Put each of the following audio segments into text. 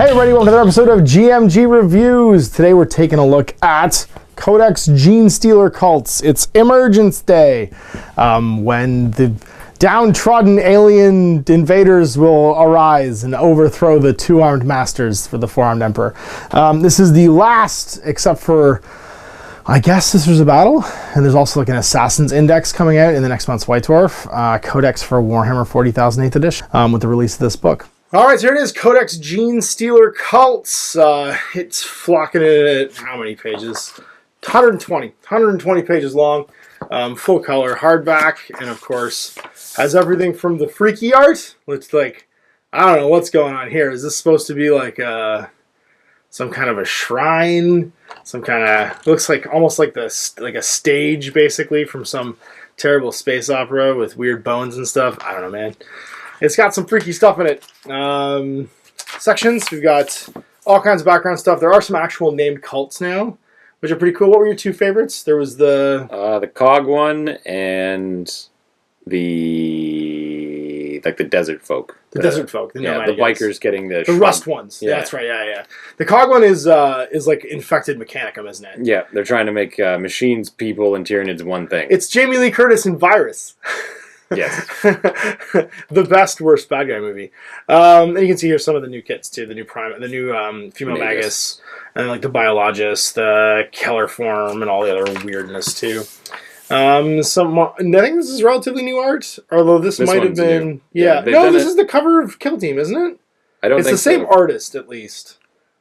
Hey everybody, welcome to another episode of GMG Reviews. Today we're taking a look at Codex Genestealer cults. It's Emergence Day, when the downtrodden alien invaders will arise and overthrow the two-armed masters for the four-armed emperor. This is the last, except for, I guess this was a battle, and there's also like an Assassin's Index coming out in the next month's White Dwarf, Codex for Warhammer 40,000 8th edition, with the release of this book. All right, so here it is, Codex Genestealer cults. It's flocking in at how many pages? 120 pages long, full color, hardback, and of course has everything from the freaky art. Looks like, I don't know what's going on here. Is this supposed to be like some kind of a shrine? Some kind of, looks like almost like this, like a stage basically from some terrible space opera with weird bones and stuff. I don't know, man. It's got some freaky stuff in it. Sections, we've got all kinds of background stuff. There are some actual named cults now, which are pretty cool. What were your two favorites? There was the Cog one and the desert folk. The desert folk. The bikers getting the rust ones. Yeah, that's right. Yeah. The Cog one is like infected Mechanicum, isn't it? Yeah, they're trying to make machines, people, and Tyranids one thing. It's Jamie Lee Curtis in Virus. Yes. The best, worst bad guy movie. And you can see here some of the new kits too. The new female Magus, and like the Biologist, the Keller form, and all the other weirdness too. I think this is relatively new art, although this might have been. Yeah. No, this is the cover of Kill Team, isn't it? I don't think it's the same artist, at least.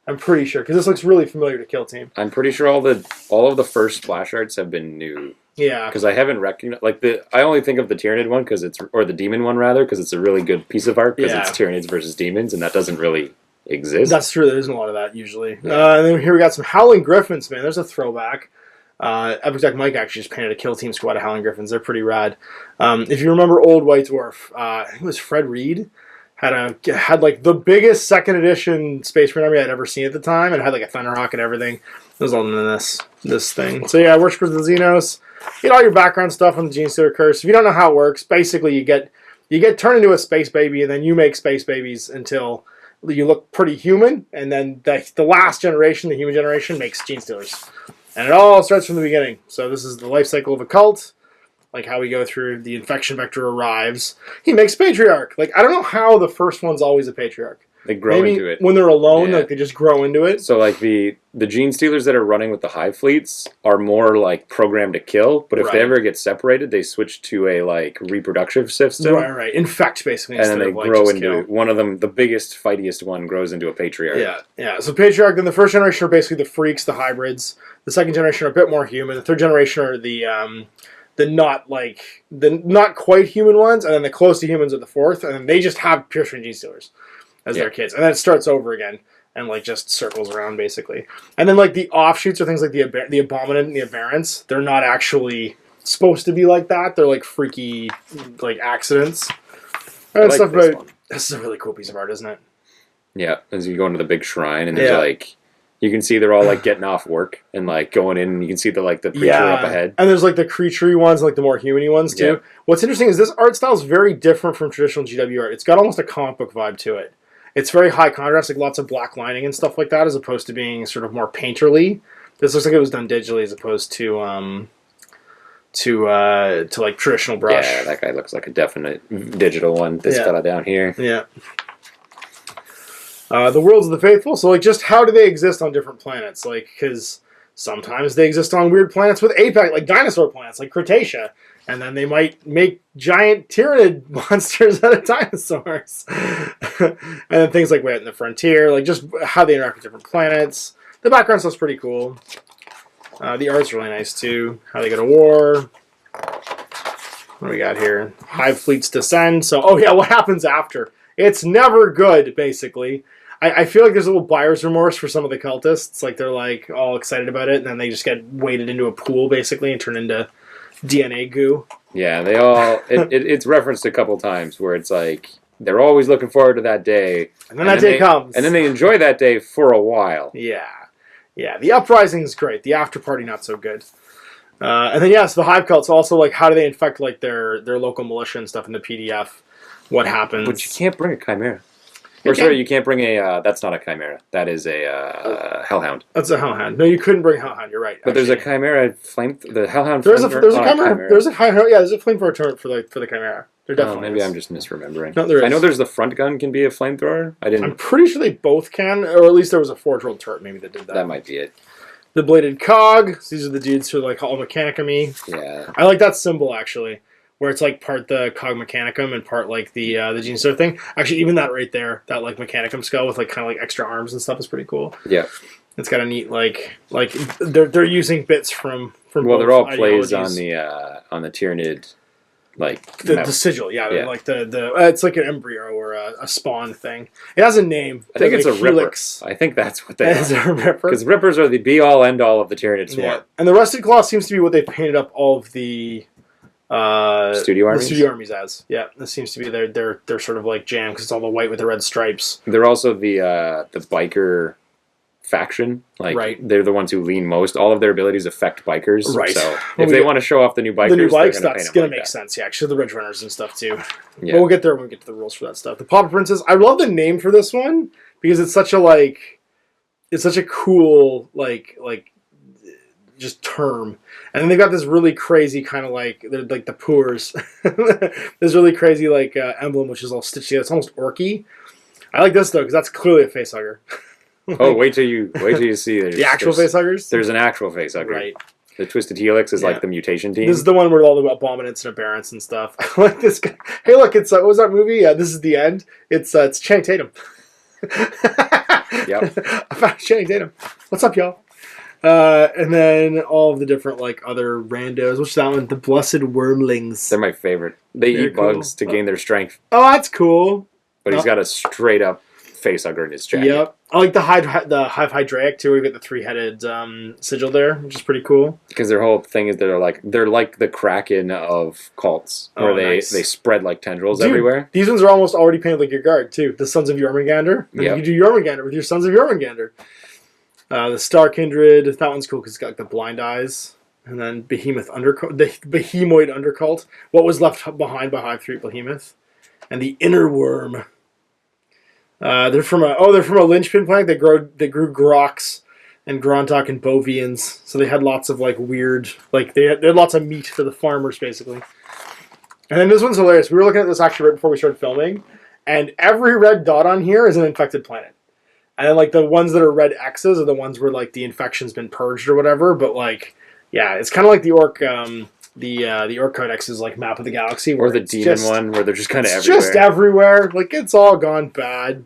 I'm pretty sure, because this looks really familiar to Kill Team. I'm pretty sure all of the first splash arts have been new. Yeah, because I haven't recognized I only think of the Tyranid one or the Demon one rather, because it's a really good piece of art because it's Tyranids versus demons, and that doesn't really exist. That's true. There isn't a lot of that usually. Yeah. And then here we got some Howling Griffins. Man, there's a throwback. Epic Deck Mike actually just painted a Kill Team squad of Howling Griffins. They're pretty rad. If you remember old White Dwarf, I think it was Fred Reed had like the biggest second edition Space Marine army I'd ever seen at the time, and had like a Thunderhawk and everything. It was all in this thing. So yeah, Worshippers of the Xenos. Get all your background stuff on the Genestealer curse. If you don't know how it works, basically you get turned into a space baby, and then you make space babies until you look pretty human, and then the last generation, the human generation, makes Genestealers. And it all starts from the beginning. So this is the life cycle of a cult, like how we go through. The infection vector arrives. He makes Patriarch. Like, I don't know how the first one's always a Patriarch. They grow into it. When they're alone, like they just grow into it. So like the Genestealers that are running with the hive fleets are more like programmed to kill, but if they ever get separated, they switch to a like reproductive system. Right. Infect basically. And then they grow into one of them. The biggest, fightiest one grows into a Patriarch. Yeah. So Patriarch. Then the first generation are basically the freaks, the hybrids. The second generation are a bit more human. The third generation are the not quite human ones, and then the close to humans are the fourth, and then they just have pure string Genestealers as their kids, and then it starts over again and like just circles around basically. And then like the offshoots are things like the Abominant and the Aberrants. They're not actually supposed to be like that. They're like freaky like accidents. And stuff about this is a really cool piece of art, isn't it? Yeah, as you go into the big shrine, and there's like, you can see they're all like getting off work and like going in, and you can see the creature up ahead. And there's like the creaturey ones, like the more human-y ones too. Yeah. What's interesting is this art style is very different from traditional GW art. It's got almost a comic book vibe to it. It's very high contrast, like lots of black lining and stuff like that, as opposed to being sort of more painterly. This looks like it was done digitally as opposed to like traditional brush. Yeah, that guy looks like a definite digital one. This fella down here. Yeah. The Worlds of the Faithful. So like, just how do they exist on different planets? Like, because sometimes they exist on weird planets with apex, like dinosaur planets, like Cretaceous. And then they might make giant Tyranid monsters out of dinosaurs. And then things like Way Out in the Frontier, like just how they interact with different planets. The background stuff's pretty cool. The art's really nice too. How they go to war. What do we got here? Hive fleets descend. So, what happens after? It's never good, basically. I feel like there's a little buyer's remorse for some of the cultists. Like, they're like all excited about it, and then they just get waded into a pool, basically, and turn into DNA goo. Yeah, they all... it's referenced a couple times where it's like, they're always looking forward to that day. And then that day comes. And then they enjoy that day for a while. Yeah. The uprising is great. The after party, not so good. And then, so the hive cults also, like, how do they infect, like, their local militia and stuff in the PDF? What happens? But you can't bring a chimera. Or sorry, you can't bring a. That's not a chimera. That is a hellhound. That's a hellhound. No, you couldn't bring hellhound. You're right. But there's a chimera flame. The hellhound. There's a chimera. There's a flamethrower turret for the chimera. There definitely. Maybe I'm just misremembering. No, there is. I know there's the front gun can be a flamethrower. I'm pretty sure they both can, or at least there was a Forge World turret maybe that did that. That might be it. The bladed cog. These are the dudes who are like all mechanicum-y. Yeah. I like that symbol actually, where it's like part the cog mechanicum and part like the Genestealer thing. Actually, even that right there, that like mechanicum skull with like kind of like extra arms and stuff is pretty cool. Yeah. It's got a neat like they're using bits from. Well, they're all plays on the Tyranid. Like the sigil, yeah. Like the it's like an embryo or a spawn thing. It has a name. I think it's a helix. Ripper. I think that's what they are. It's a Ripper. Because Rippers are the be-all, end-all of the Tyranid swarm. Yeah. And the Rusted Claw seems to be what they painted up all of the studio armies. The studio armies as. Yeah, this seems to be their sort of like jam because it's all the white with the red stripes. They're also the biker faction. Like they're the ones who lean most. All of their abilities affect bikers. Right. So if they want to show off the new bikes, that's going to make sense. Yeah, actually, the Ridge Runners and stuff too. Yeah. But we'll get there when we get to the rules for that stuff. The Pauper Princess. I love the name for this one because it's such a cool just term. And then they've got this really crazy kind of they're like the Poors. This really crazy emblem which is all stitched together. It's almost orky. I like this though because that's clearly a facehugger. Oh, wait till you see the actual facehuggers. There's an actual facehugger. Right. The Twisted Helix is like the mutation team. This is the one where all the abominants and aberrants and stuff. I like this guy. Hey, look, it's what was that movie? Yeah, this is the end. It's Channing Tatum. Yep. I found Channing Tatum. What's up, y'all? And then all of the different other randos. What's that one? The Blessed Wormlings. They're my favorite. They eat bugs to gain their strength. Oh, that's cool. But he's got a straight up facehugger in his jacket. Yep. I like the Hive Hydraic too. We get the 3-headed sigil there, which is pretty cool. Because their whole thing is they're like the Kraken of cults, where they spread like tendrils everywhere. These ones are almost already painted like your guard too. The Sons of Jormungandr. Yeah. You do Jormungandr with your Sons of Jormungandr. The Star Kindred. That one's cool because it's got the blind eyes. And then Behemoth Undercult, the Behemoid Undercult. What was left behind by Hive 3 Behemoth, and the Inner Worm. They're from a linchpin planet. They grew Grox and Grontok and Bovians, so they had lots of weird they had lots of meat for the farmers basically. And then this one's hilarious. We were looking at this actually right before we started filming, and every red dot on here is an infected planet. And then the ones that are red X's are the ones where the infection's been purged or whatever. But it's kind of like the Orc. The Orc Codex's map of the galaxy, or the demon one, where they're just kind of everywhere. Just everywhere. It's all gone bad.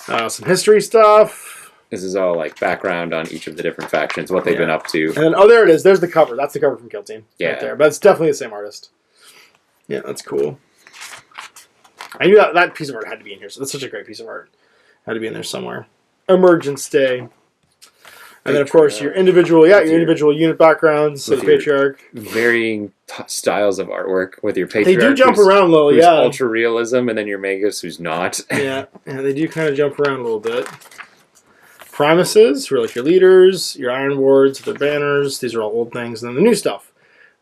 Some history stuff. This is all background on each of the different factions, what they've been up to. And then there it is. There's the cover. That's the cover from Kill Team. Yeah. Right there. But it's definitely the same artist. Yeah, that's cool. I knew that piece of art had to be in here. So that's such a great piece of art. Had to be in there somewhere. Emergence Day. And then, of course, your individual unit backgrounds. So the Patriarch. Varying styles of artwork with your Patriarch. They do jump around a little, who's ultra realism, and then your Magus, who's not. Yeah, they do kind of jump around a little bit. Primuses, who are your leaders. Your Iron Wards, their banners. These are all old things. And then the new stuff.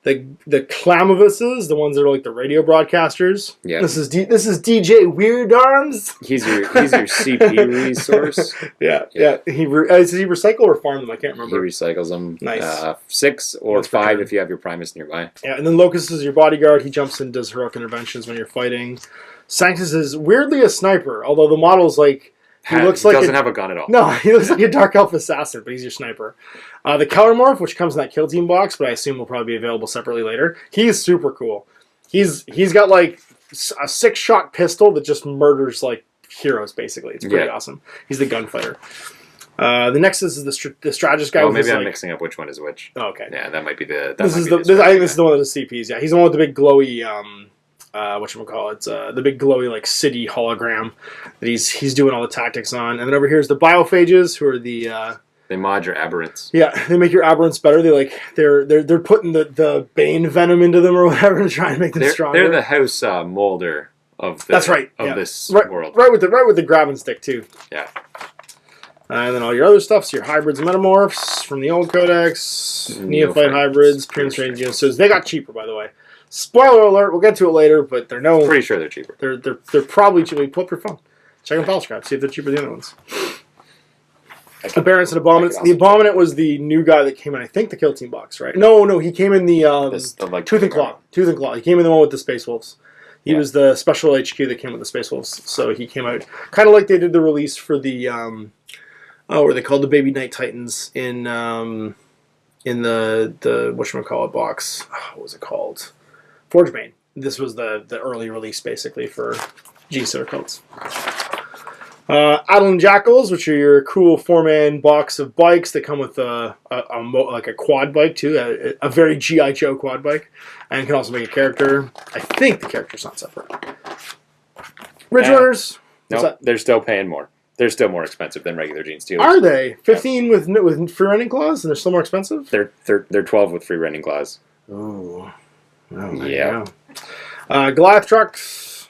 The Clamovuses, the ones that are the radio broadcasters. Yeah. This is DJ Weird Arms. He's your CP resource. Yeah. Does he recycle or farm them? I can't remember. He recycles them. Nice. 6 or 5 if you have your Primus nearby. Yeah, and then Locust is your bodyguard. He jumps in and does heroic interventions when you're fighting. Sanctus is weirdly a sniper, although the model's he doesn't have a gun at all. No, he looks like a Dark Elf assassin, but he's your sniper. The Countermorph, which comes in that Kill Team box, but I assume will probably be available separately later. He's super cool. He's got a 6-shot pistol that just murders heroes basically. It's pretty awesome. He's the gunfighter. The next is the strategist guy. Oh, maybe I'm mixing up which one is which. Oh, okay. Yeah, that might be the. I think this is the one with the CPs. Yeah, he's the one with the big glowy. The big glowy city hologram that he's doing all the tactics on. And then over here is the biophages, who are the they mod your aberrants. Yeah, they make your aberrants better. They're putting the bane venom into them or whatever to try and make them stronger. They're the house molder of this world. Right with the grabbing stick too. Yeah. And then all your other stuff, so your hybrids and metamorphs from the old Codex, Neophyte hybrids, Prince Range. So they got cheaper, by the way. Spoiler alert, we'll get to it later, but pretty sure they're cheaper. They're probably cheaper. Pull up your phone. Check on Battle Scrap. See if they're cheaper than the other ones. The Barons and Abominants. The Abominant was the new guy that came in, I think, the Kill Team box, right? No, he came in the Tooth and Claw. Tooth and Claw. He came in the one with the Space Wolves. He was the special HQ that came with the Space Wolves. So he came out kind of like they did the release for the what are they called? The Baby Night Titans in the whatchamacallit box. What was it called? Forgebane. This was the early release basically for Genestealer cults. Adlan Jackals, which are your cool 4-man box of bikes that come with like a quad bike too, a very G.I. Joe quad bike, and can also make a character. I think the character's not separate. Ridge Runners. No, they're still paying more. They're still more expensive than regular Genestealers. Are they 15 with free renting clause, and they're still more expensive? They're 12 with free renting clause. Ooh. Yeah. Goliath trucks.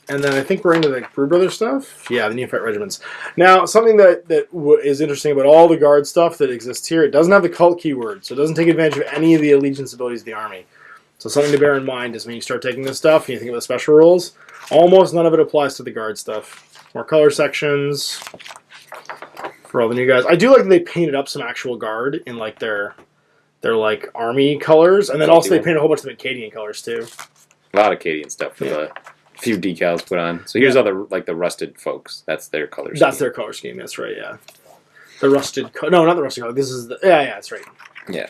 And then I think we're into the Brew Brothers stuff. Yeah, the Neophyte regiments. Now, something that is interesting about all the guard stuff that exists here, it doesn't have the cult keyword, so it doesn't take advantage of any of the allegiance abilities of the army. So something to bear in mind is when you start taking this stuff and you think about the special rules, almost none of it applies to the guard stuff. More color sections for all the new guys. I do like that they painted up some actual guard in like their like army colors, and then also they painted a whole bunch of them in Acadian colors too. A lot of Acadian stuff for the few decals put on. So here's all the rusted folks. That's their color scheme. That's their color scheme. That's right. Yeah, the rusted. No, not the rusted color. This is the. Yeah, that's right. Yeah.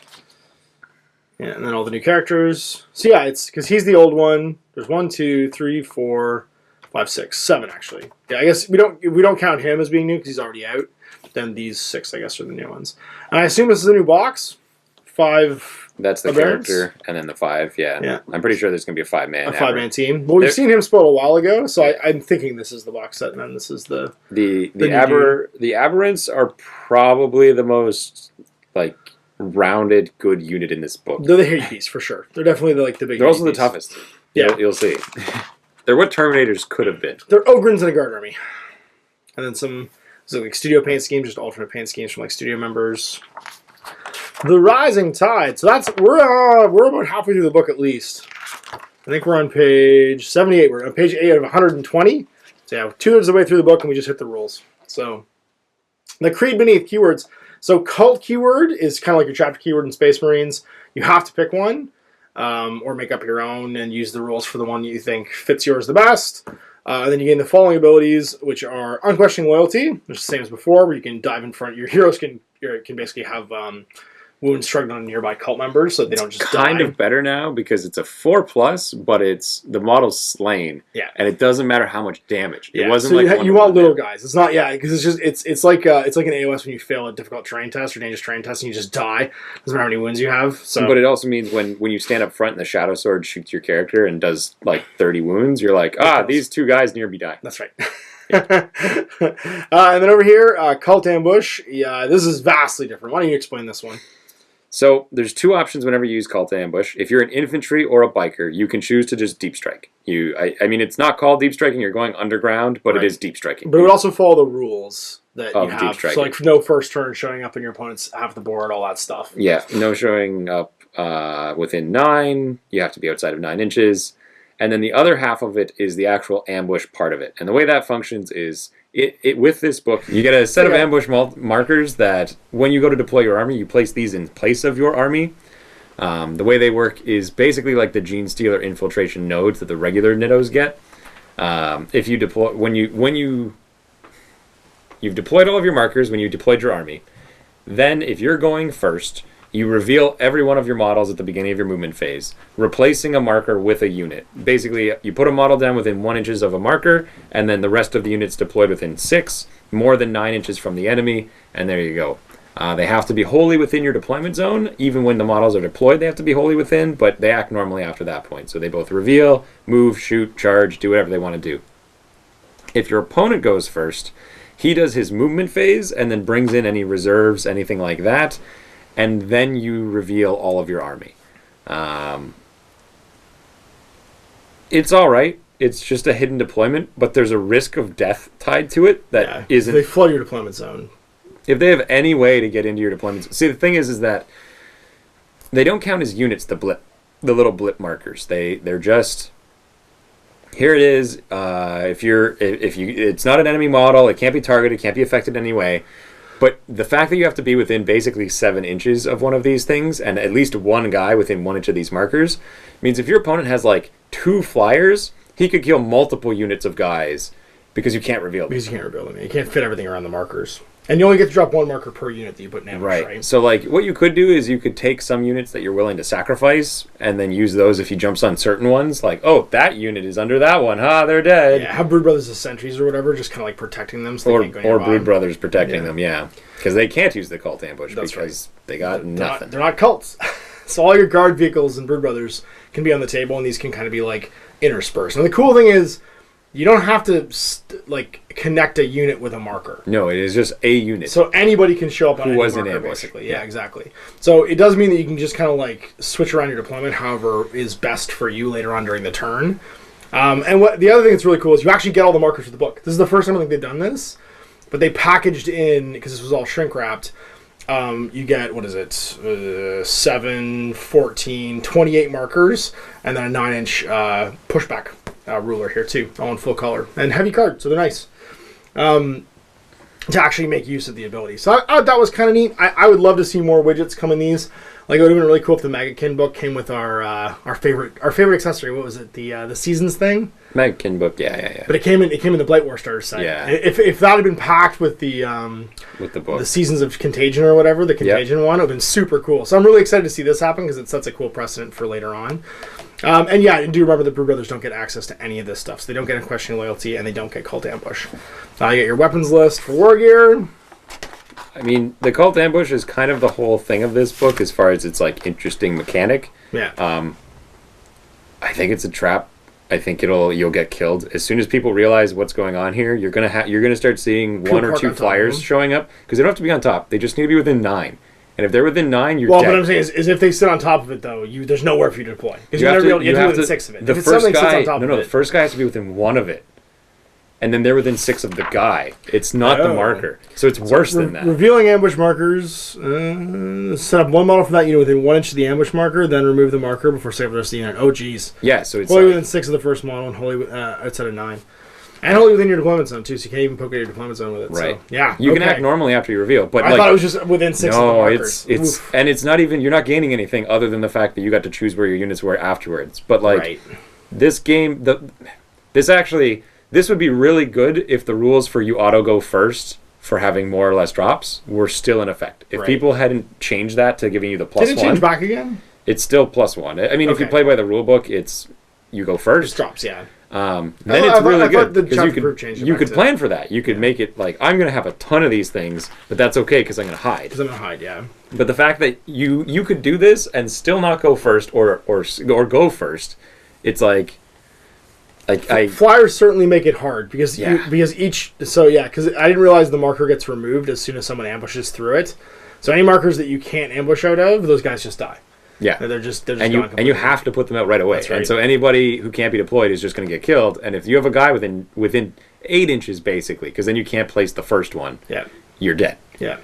Yeah, and then all the new characters. So yeah, it's because he's the old one. There's 1, 2, 3, 4, 5, 6, 7 actually. Yeah, I guess we don't count him as being new because he's already out. Then these 6, I guess, are the new ones. And I assume this is a new box. 5. That's the character, and then the 5. Yeah. I'm pretty sure there's gonna be a 5-man. A 5-man team. Well, we've seen him spoiled a while ago, so I'm thinking this is the box set, and then this is the Aberrants are probably the most like rounded good unit in this book. They're the hit piece for sure. They're definitely the big. They're also the toughest. Yeah, you'll see. They're what Terminators could have been. They're Ogrins in a guard army, and then some like studio paint schemes, just alternate paint schemes from like studio members. The Rising Tide. So we're about halfway through the book at least. I think we're on page 78. We're on page 8 of 120. So yeah, 2/3 of the way through the book, and we just hit the rules. So the Creed Beneath keywords. So cult keyword is kind of like your chapter keyword in Space Marines. You have to pick one, or make up your own and use the rules for the one you think fits yours the best. And then you gain the following abilities, which are Unquestioning Loyalty, which is the same as before, where you can dive in front. Your heroes can basically have wounds struck on nearby cult members, so they don't just kind of better now because it's a 4+, but it's the model's slain. Yeah, and it doesn't matter how much damage. Yeah. It wasn't so like you want little guys. It's not because it's like an AOS when you fail a difficult terrain test or dangerous terrain test and you just die. Doesn't matter how many wounds you have. So, but it also means when you stand up front and the Shadow Sword shoots your character and does like 30 wounds, you're like, these 2 guys near me die. That's right. And then over here, Cult Ambush. Yeah, this is vastly different. Why don't you explain this one? So there's 2 options whenever you use Cult Ambush. If you're an infantry or a biker, you can choose to just deep strike. I mean, it's not called deep striking. You're going underground, but it is deep striking. But it would also follow the rules that you have. Deep striking. So like no first turn showing up in your opponent's half the board, all that stuff. Yeah, no showing up within 9. You have to be outside of 9 inches. And then the other half of it is the actual ambush part of it. And the way that functions is, with this book, you get a set of ambush markers that when you go to deploy your army, you place these in place of your army. The way they work is basically like the Genestealer infiltration nodes that the regular Nittos get. If you deploy, you've deployed all of your markers when you deployed your army, then if you're going first, you reveal every one of your models at the beginning of your movement phase, replacing a marker with a unit. Basically, you put a model down within 1 inches of a marker, and then the rest of the units deployed within 6, more than 9 inches from the enemy, and there you go. They have to be wholly within your deployment zone. Even when the models are deployed, they have to be wholly within, but they act normally after that point. So they both reveal, move, shoot, charge, do whatever they want to do. If your opponent goes first, he does his movement phase, and then brings in any reserves, anything like that, and then you reveal all of your army. It's all right. It's just a hidden deployment, but there's a risk of death tied to it that isn't. They flood your deployment zone. If they have any way to get into your deployment zone. See, the thing is that they don't count as units, the little blip markers. They're just here it is. It's not an enemy model. It can't be targeted. Can't be affected in any way. But the fact that you have to be within basically 7 inches of one of these things, and at least one guy within 1 inch of these markers, means if your opponent has like 2 flyers, he could kill multiple units of guys because you can't reveal them. Because you can't reveal them. You can't fit everything around the markers. And you only get to drop 1 marker per unit that you put in ambush, right? So, like, what you could do is you could take some units that you're willing to sacrifice and then use those if he jumps on certain ones. Like, oh, that unit is under that one. They're dead. Yeah, have Brood Brothers as sentries or whatever, just kind of like protecting them. So or Brood Brothers protecting them, yeah. Because they can't use the cult ambush they got nothing. They're not cults. So all your guard vehicles and Brood Brothers can be on the table, and these can kind of be, like, interspersed. And the cool thing is, you don't have to connect a unit with a marker. No, it is just a unit. So anybody can show up on any marker, basically. Yeah, exactly. So it does mean that you can just kind of like switch around your deployment, however is best for you later on during the turn. And what the other thing that's really cool is you actually get all the markers for the book. This is the first time I think they've done this, but they packaged in, because this was all shrink wrapped. You get, 7, 14, 28 markers, and then a 9-inch pushback ruler here too, all in full color, and heavy card, so they're nice to actually make use of the ability. So I thought that was kind of neat. I would love to see more widgets come in these. Like, it would have been really cool if the Magakin book came with our favorite accessory. What was it? The Seasons thing. Magakin book, yeah. But it came in the Blight War Starter set. Yeah. If that had been packed with the book, the Seasons of Contagion or whatever, the Contagion one, it would have been super cool. So I'm really excited to see this happen because it sets a cool precedent for later on. And yeah, do remember the Brood Brothers don't get access to any of this stuff. So they don't get Unquestioning Loyalty, and they don't get Cult Ambush. You get your weapons list for war gear. I mean, the Cult Ambush is kind of the whole thing of this book as far as its, like, interesting mechanic. Yeah. I think it's a trap. I think you'll get killed as soon as people realize what's going on here. You're gonna start seeing one or 2 flyers showing up, because they don't have to be on top. They just need to be within 9. And if they're within 9, you're dead. Well, what I'm saying is if they sit on top of it, though, there's nowhere for you to deploy. Because you have to be within 6 of it. The first guy, the first guy has to be within 1 of it. And then they're within 6 of the guy. It's not the marker. So it's worse than that. Revealing ambush markers. Set up 1 model for that unit within 1 inch of the ambush marker, then remove the marker before saving the rest of the unit. Oh, geez. Yeah, so it's wholly within 6 of the first model and wholly outside of 9. And wholly within your deployment zone, too, so you can't even poke at your deployment zone with it. Right. So, yeah. You can act normally after you reveal. But I thought it was just within 6 of the markers. And it's not even, you're not gaining anything other than the fact that you got to choose where your units were afterwards. But, like, this game, this would be really good if the rules for you auto go first for having more or less drops were still in effect. If people hadn't changed that to giving you the +1. Did it change back again? It's still +1. I mean, if you play by the rule book, you go first. Just drops, yeah. Then it's really good because you could plan for that. You could make it like, I'm going to have a ton of these things, but that's okay because I'm going to hide. Yeah. But the fact that you could do this and still not go first or go first, it's like flyers certainly make it hard because I didn't realize the marker gets removed as soon as someone ambushes through it. So any markers that you can't ambush out of, those guys just die. Yeah, they're just and you have to put them out right away. Right. And so anybody who can't be deployed is just going to get killed. And if you have a guy within 8 inches, basically, because then you can't place the first one, you're dead. Yeah.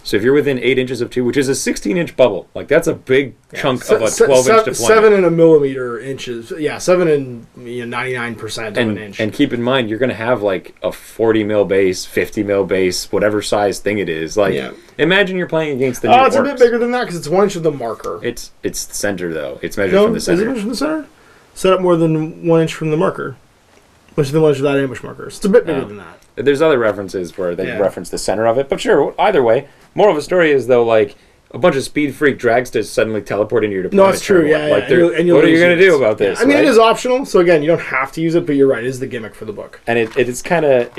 So if you're within 8 inches of 2, which is a 16-inch bubble, like that's a big chunk of a 12-inch deployment. 7 and a millimeter inches. Yeah, 7 and 99% of an inch. And keep in mind, you're going to have like a 40 mil base, 50 mil base, whatever size thing it is. Like, imagine you're playing against the new orcs. It's a bit bigger than that because it's 1 inch of the marker. It's center though. It's measured from the center. Is it measured from the center? Set up more than 1 inch from the marker, which is the 1 inch of that ambush marker. So it's a bit bigger than that. There's other references where they reference the center of it, but sure, either way. Moral of the story is, though, like, a bunch of speed freak dragsters suddenly teleport into your deployment. No, it's true, Like, what are you going to do about this? I mean, it is optional, so again, you don't have to use it, but you're right, it is the gimmick for the book. And it's kind of,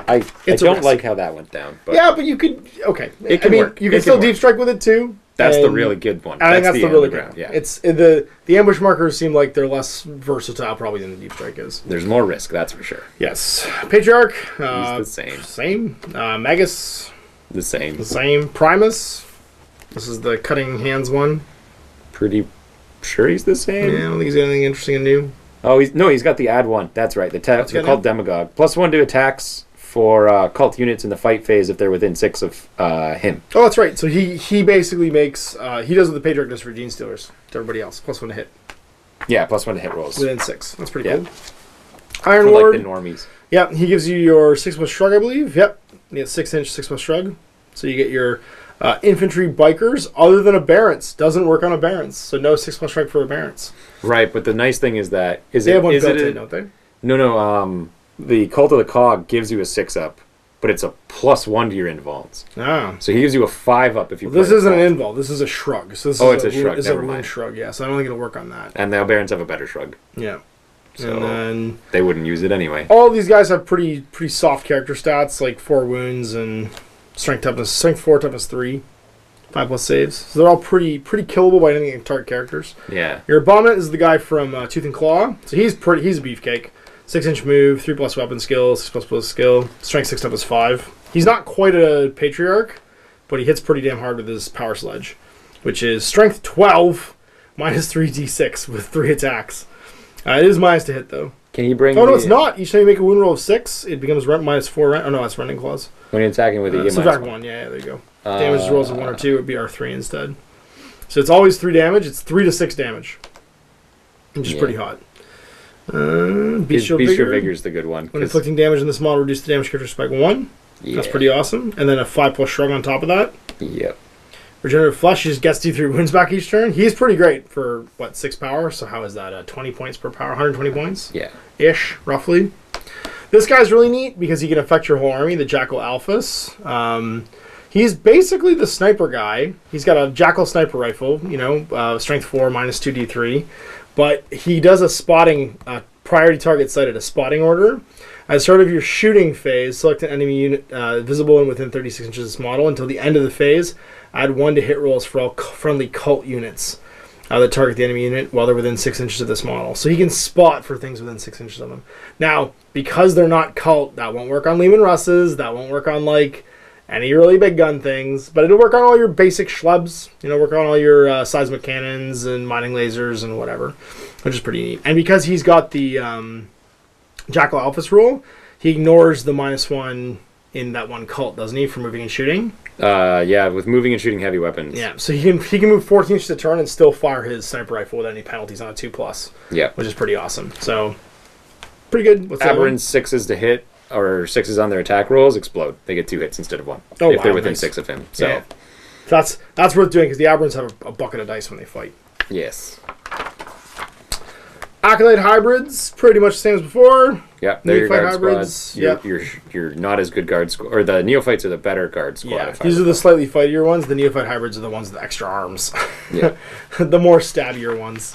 I don't like how that went down. But yeah, but you could, it can work. You can still deep strike with it, too. That's the really good one. I think that's the really good one. Yeah. It's the ambush markers seem like they're less versatile probably than the deep strike is. There's more risk, that's for sure. Yes. Patriarch. He's the same. Same. Magus. The same. The same. Primus. This is the cutting hands one. Pretty sure he's the same. Yeah, I don't think he's got anything interesting and new. Oh, he's got the add one. That's right. The cult demagogue. +1 to attacks for cult units in the fight phase if they're within 6 of him. Oh, that's right. So he basically makes he does what the Patriarch does for Genestealers to everybody else. +1 to hit. Yeah, +1 to hit rolls within 6. That's pretty cool. Iron for Ward. like the normies. Yep, he gives you your 6+ shrug, I believe. Yep, you get 6-inch 6+ shrug. So you get your infantry bikers, other than a Barents. Doesn't work on a Barents, so no 6+ shrug for a Barents. Right, but the nice thing is that They have one built in, don't they? No. The Cult of the Cog gives you a 6-up, but it's a +1 to your invulns. Ah. So he gives you a 5-up if you. Well, this play isn't Cult. an invul. This is a shrug. So this Oh, is it's a shrug. It's Never a wound mind. shrug. Yeah, so I don't think it'll work on that. And the Barons have a better shrug, Yeah. so And then they wouldn't use it anyway. all of these guys have pretty soft character stats, like 4 wounds and strength 4, toughness 3, 5+ saves. So they're all pretty killable by anything that can target characters. Yeah. Your Abominant is the guy from Tooth and Claw. So he's a beefcake. 6-inch move, 3+ weapon skill, 6+ skill, strength 6 toughness 5. He's not quite a patriarch, but he hits pretty damn hard with his power sledge, which is strength 12 minus 3d6 with 3 attacks. It is minus to hit though. Can he bring? Oh no, it's not. Each time you make a wound roll of 6, it becomes -4. Oh no, that's rending claws. When you're attacking with the Subtract 1. Yeah, there you go. Damage rolls of 1 or 2 it would be R3 instead. So it's always 3 damage. It's 3 to 6 damage, which is pretty hot. Bestial Vigor is the good one. When inflicting damage in this model, reduce the damage character by 1. Yeah. That's pretty awesome. And then a 5+ shrug on top of that. Yep. Regenerative Flesh just gets you 3 wounds back each turn. He's pretty great for, 6 power? So how is that? 20 points per power? 120 points? Yeah. Ish, roughly. This guy's really neat because he can affect your whole army, the Jackal Alphas. He's basically the sniper guy. He's got a Jackal sniper rifle, strength 4 minus 2d3. But he does a spotting, priority target sighted, a spotting order. As part of your shooting phase, select an enemy unit visible and within 36 inches of this model. Until the end of the phase, add 1 to hit rolls for all friendly cult units that target the enemy unit while they're within 6 inches of this model. So he can spot for things within 6 inches of them. Now, because they're not cult, that won't work on Lehman Russes. That won't work on, any really big gun things. But it'll work on all your basic schlubs. Work on all your seismic cannons and mining lasers and whatever, which is pretty neat. And because he's got the Jackal Alphas rule, he ignores the -1 in that one cult, doesn't he, for moving and shooting? Yeah, with moving and shooting heavy weapons. Yeah, so he can move 14 inches a turn and still fire his sniper rifle without any penalties on a 2+. Yeah. Which is pretty awesome. So, pretty good. What's that one? Aberrants 6s to hit, or 6s on their attack rolls, explode. They get 2 hits instead of 1. Oh, if they're wow, within nice. 6 of him. So, Yeah. That's worth doing because the Aberrants have a bucket of dice when they fight. yes. Acolyte hybrids, pretty much the same as before. Yeah, they're your Neophyte guard hybrids, squad. You're not as good guard squad. Or the Neophytes are the better guard squad. Yeah, these are the slightly fightier ones. The Neophyte hybrids are the ones with the extra arms. Yeah. The more stabbier ones.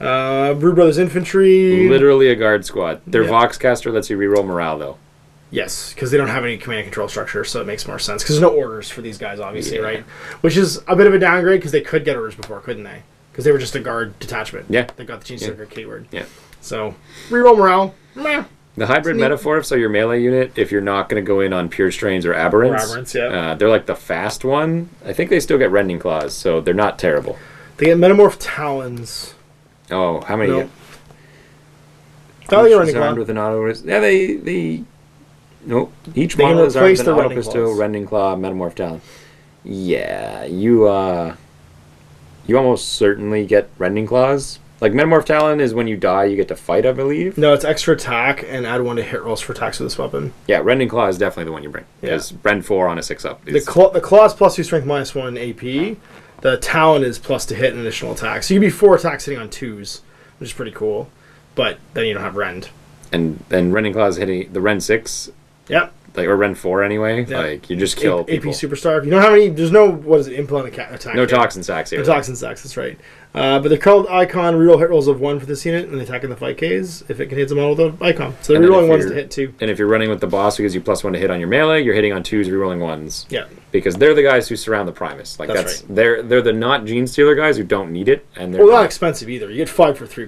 Brood Brothers Infantry. Literally a guard squad. Their Yeah. Voxcaster lets you reroll morale, though. Yes, because they don't have any command and control structure, so it makes more sense. Because there's no orders for these guys, obviously, Yeah. right? Which is a bit of a downgrade because they could get orders before, couldn't they? Because they were just a guard detachment. Yeah. They got the Genestealer keyword. Yeah. So, reroll morale. Meh. The hybrid metaphor, so your melee unit, if you're not going to go in on pure strains or aberrants, yeah. they're like the fast one. I think they still get rending claws, so they're not terrible. They get metamorph talons. Oh, how many? Nope. Thought they get rending armed claw. with an auto. Yeah, they. Nope. Each They can model is armed replace with the an auto rending pistol, claws. rending claw, metamorph talon. Yeah, you almost certainly get rending claws. Like metamorph talon is when you die, you get to fight, I believe. No, it's extra attack and add 1 to hit rolls for attacks with this weapon. Yeah, rending claw is definitely the one you bring. Yeah. Because rend 4 on a 6-up. The claw is +2 strength -1 AP. The talon is plus to hit an additional attack. So you can be 4 attacks hitting on 2s, which is pretty cool. But then you don't have rend. And rending claw is hitting the rend 6. Yep. Or rend 4 anyway. Yeah. Like you just kill AP people. superstar. You don't have any. There's no implant attack. No here. toxin sacks here. No toxin sacks. That's right. But they're called icon reroll hit rolls of 1 for this unit, and they attack in the fight Ks if it can hit them all with the icon. So they're And then rerolling if 1s to you're- hit 2. And if you're running with the boss who gives you +1 to hit on your melee, you're hitting on 2s, rerolling 1s. Yeah. Because they're the guys who surround the Primus. Like That's they're the not Genestealer guys who don't need it, and they're Well, they're not not- expensive either. You get 5 for 3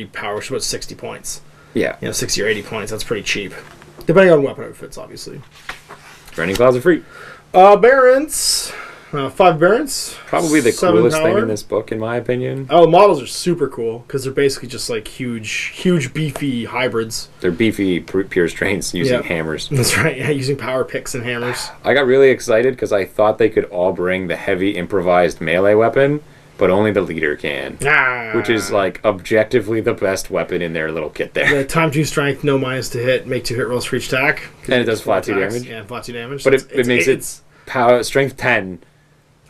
power, which is about 60 points. yeah. 60 or 80 points. That's pretty cheap, depending on weapon outfits, obviously. Rending claws are free. Barons. 5 Barons. Probably the 7 coolest thing power. in this book, in my opinion. Oh, the models are super cool because they're basically just like huge, beefy hybrids. They're beefy, pure strains using Yeah. hammers. That's right. Yeah, using power picks and hammers. I got really excited because I thought they could all bring the heavy improvised melee weapon, but only the leader can. Which is like objectively the best weapon in their little kit there. The time 2 strength, no minus to hit, make 2 hit rolls for each attack. And it does flat 2 damage. Yeah, flat 2 damage. But it makes it power strength 10.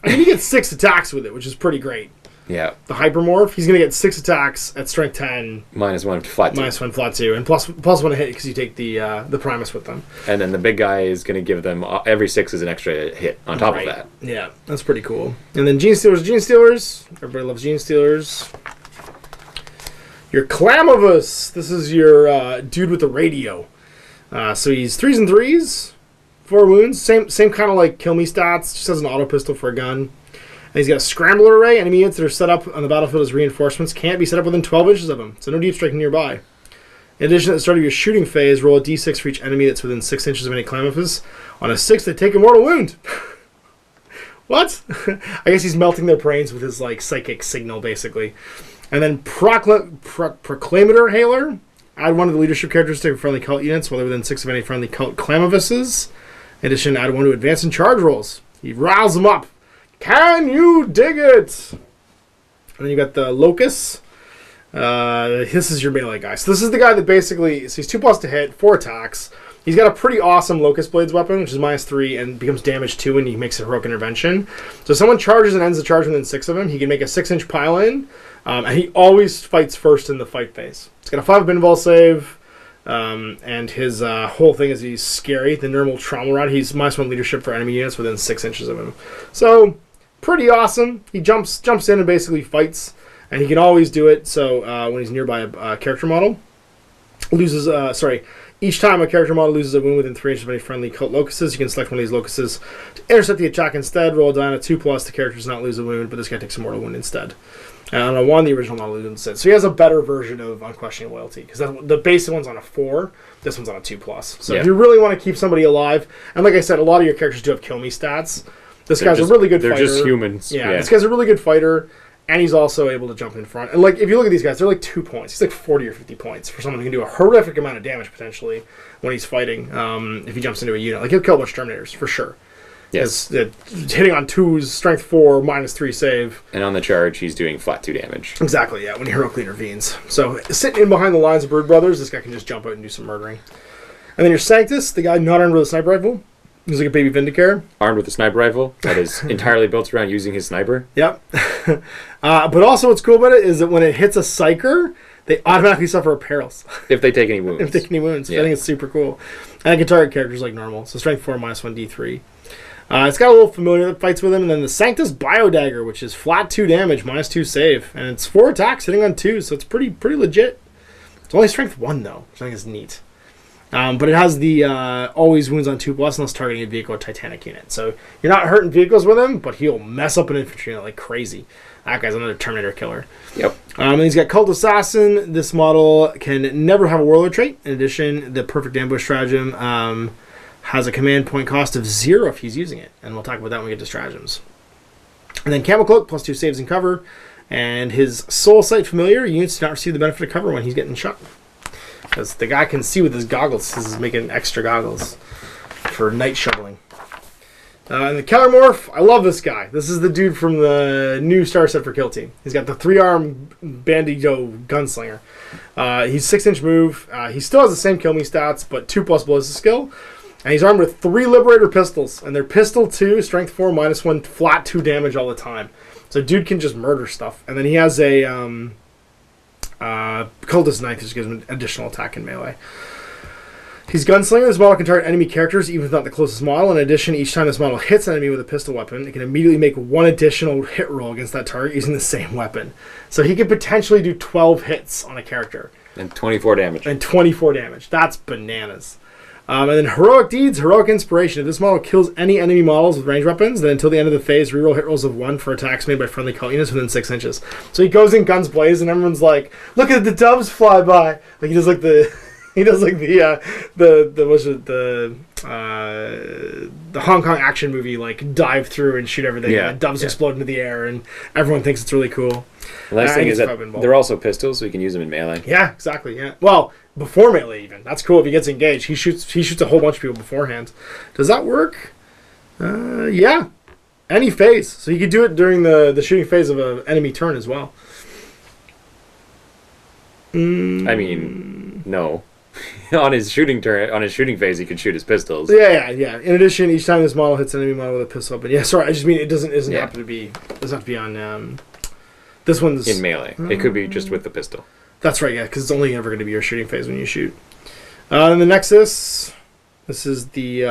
I mean, you get 6 attacks with it, which is pretty great. Yeah. The hypermorph, he's going to get 6 attacks at strength 10. -1 flat 2. -1 flat 2. And plus 1 to hit because you take the Primus with them. And then the big guy is going to give them every 6 is an extra hit on top of that. Yeah, that's pretty cool. And then Genestealers. Everybody loves Genestealers. Your Clamavus. This is your dude with the radio. So he's 3s and 3s. 4 wounds. Same kind of like kill me stats. Just has an auto pistol for a gun. And he's got a scrambler array. Enemy units that are set up on the battlefield as reinforcements can't be set up within 12 inches of him. So no deep striking nearby. In addition, at the start of your shooting phase, roll a d6 for each enemy that's within 6 inches of any Clamavus. On a 6, they take a mortal wound. What? I guess he's melting their brains with his like psychic signal, basically. And then Proclamator Hailer. Add 1 of the leadership characteristics of friendly cult units while they're within 6 of any friendly cult Clamavuses. In addition, add 1 to advance and charge rolls. He riles them up. Can you dig it? And then you got the Locust. This is your melee guy. So this is the guy that basically, so he's 2+ to hit, 4 attacks. He's got a pretty awesome Locust Blades weapon, which is -3 and becomes damage 2 when he makes a heroic intervention. So if someone charges and ends the charge within 6 of him, he can make a 6-inch pile-in, and he always fights first in the fight phase. He's got a 5 Binball save. And his whole thing is he's scary. The normal trauma rod. He's -1 leadership for enemy units within 6 inches of him. So pretty awesome. He jumps in and basically fights, and he can always do it. So when he's nearby a character model, each time a character model loses a wound within 3 inches of any friendly cult locusts, you can select one of these locusts to intercept the attack instead. Roll a die on a 2+. The character does not lose a wound, but this guy takes a mortal wound instead. And on a 1, the original model loses instead. So he has a better version of Unquestioning Loyalty, because the basic one's on a 4, this one's on a 2+. So if you really want to keep somebody alive, and like I said, a lot of your characters do have kill me stats. This guy's a really good fighter. They're just humans. Yeah, this guy's a really good fighter, and he's also able to jump in front. And like, if you look at these guys, they're like 2 points. He's like 40 or 50 points for someone who can do a horrific amount of damage potentially when he's fighting. If he jumps into a unit, like he'll kill a bunch of Terminators for sure. Yes, hitting on 2s, strength 4, -3 save. And on the charge, he's doing flat 2 damage. Exactly, yeah, when he heroically intervenes. So sitting in behind the lines of Brood Brothers, this guy can just jump out and do some murdering. And then your Sanctus, the guy not armed with a sniper rifle. He's like a baby Vindicator. Armed with a sniper rifle that is entirely built around using his sniper. Yep. But also what's cool about it is that when it hits a Psyker, they automatically suffer perils. If they take any wounds. If they take any wounds. Yeah. I think it's super cool. And I can target characters like normal. So strength 4, -1 D3. It's got a little familiar that fights with him. And then the Sanctus Biodagger, which is flat 2 damage, -2 save. And it's 4 attacks hitting on 2, so it's pretty legit. It's only strength 1, though, which I think is neat. But it has the always wounds on 2+ unless targeting a vehicle or Titanic unit. So you're not hurting vehicles with him, but he'll mess up an infantry unit like crazy. That guy's another Terminator killer. Yep. And he's got Cult Assassin. This model can never have a Warlord trait. In addition, the Perfect Ambush Stratagem has a command point cost of 0 if he's using it. And we'll talk about that when we get to Stratagems. And then Camel Cloak, +2 saves and cover. And his Soul Sight Familiar, units do not receive the benefit of cover when he's getting shot. Because the guy can see with his goggles. This is making extra goggles for night shoveling. And the Kellermorph, I love this guy. This is the dude from the new star set for Kill Team. He's got the 3-arm Bandido Gunslinger. He's 6-inch move. He still has the same kill me stats, but 2+ ballistic skill. And he's armed with 3 Liberator pistols. And they're pistol 2, strength 4, -1, flat 2 damage all the time. So dude can just murder stuff. And then he has a Cultist Knife, which gives him an additional attack in melee. He's Gunslinger. This model can target enemy characters, even if not the closest model. In addition, each time this model hits an enemy with a pistol weapon, it can immediately make 1 additional hit roll against that target using the same weapon. So he could potentially do 12 hits on a character. And 24 damage. That's bananas. And then Heroic Deeds, Heroic Inspiration. If this model kills any enemy models with ranged weapons, then until the end of the phase, reroll hit rolls of 1 for attacks made by friendly cult units within 6 inches. So he goes in guns blaze, and everyone's like, "Look at the doves fly by!" Like he does like the Hong Kong action movie, like dive through and shoot everything. Yeah, and the doves explode into the air, and everyone thinks it's really cool. The last thing is that they're also pistols, so you can use them in melee. Yeah, exactly. Yeah. Well, before melee even. That's cool if he gets engaged. He shoots a whole bunch of people beforehand. Does that work? Yeah. Any phase. So you could do it during the shooting phase of an enemy turn as well. I mean, no. On his shooting phase, he can shoot his pistols. Yeah. In addition, each time this model hits an enemy model with a pistol weapon. Yeah, sorry, I just mean it doesn't have to be. Doesn't have to be on. This one's in melee. It could be just with the pistol. That's right. Yeah, because it's only ever going to be your shooting phase when you shoot. And the Nexus. This is the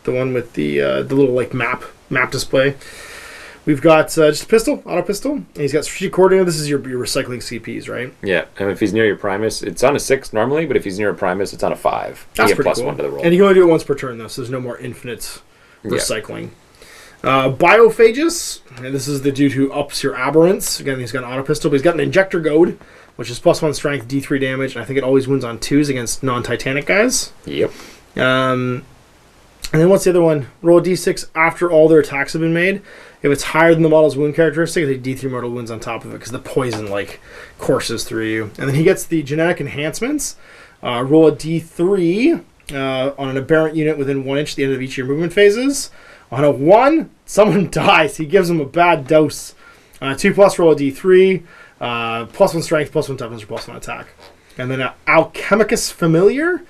one with the little like map display. We've got just a pistol, auto pistol, and he's got strategic coordinator. This is your recycling CPs, right? Yeah, and if he's near your Primus, it's on a 6 normally, but if he's near a Primus, it's on a 5. That's you get pretty +1 to the roll. And you can only do it once per turn, though, so there's no more infinite recycling. Biophagus, and this is the dude who ups your aberrance. Again, he's got an auto pistol, but he's got an injector goad, which is +1 strength, D3 damage, and I think it always wins on 2s against non-Titanic guys. Yep. And then what's the other one? Roll a d6 after all their attacks have been made. If it's higher than the model's wound characteristic, the d3 mortal wounds on top of it because the poison courses through you. And then he gets the genetic enhancements. Roll a d3 on an aberrant unit within 1 inch at the end of each of your movement phases. On a 1, someone dies. He gives them a bad dose. 2+, roll a d3. +1 strength, +1 toughness, or +1 attack. And then Alchemicus Familiar.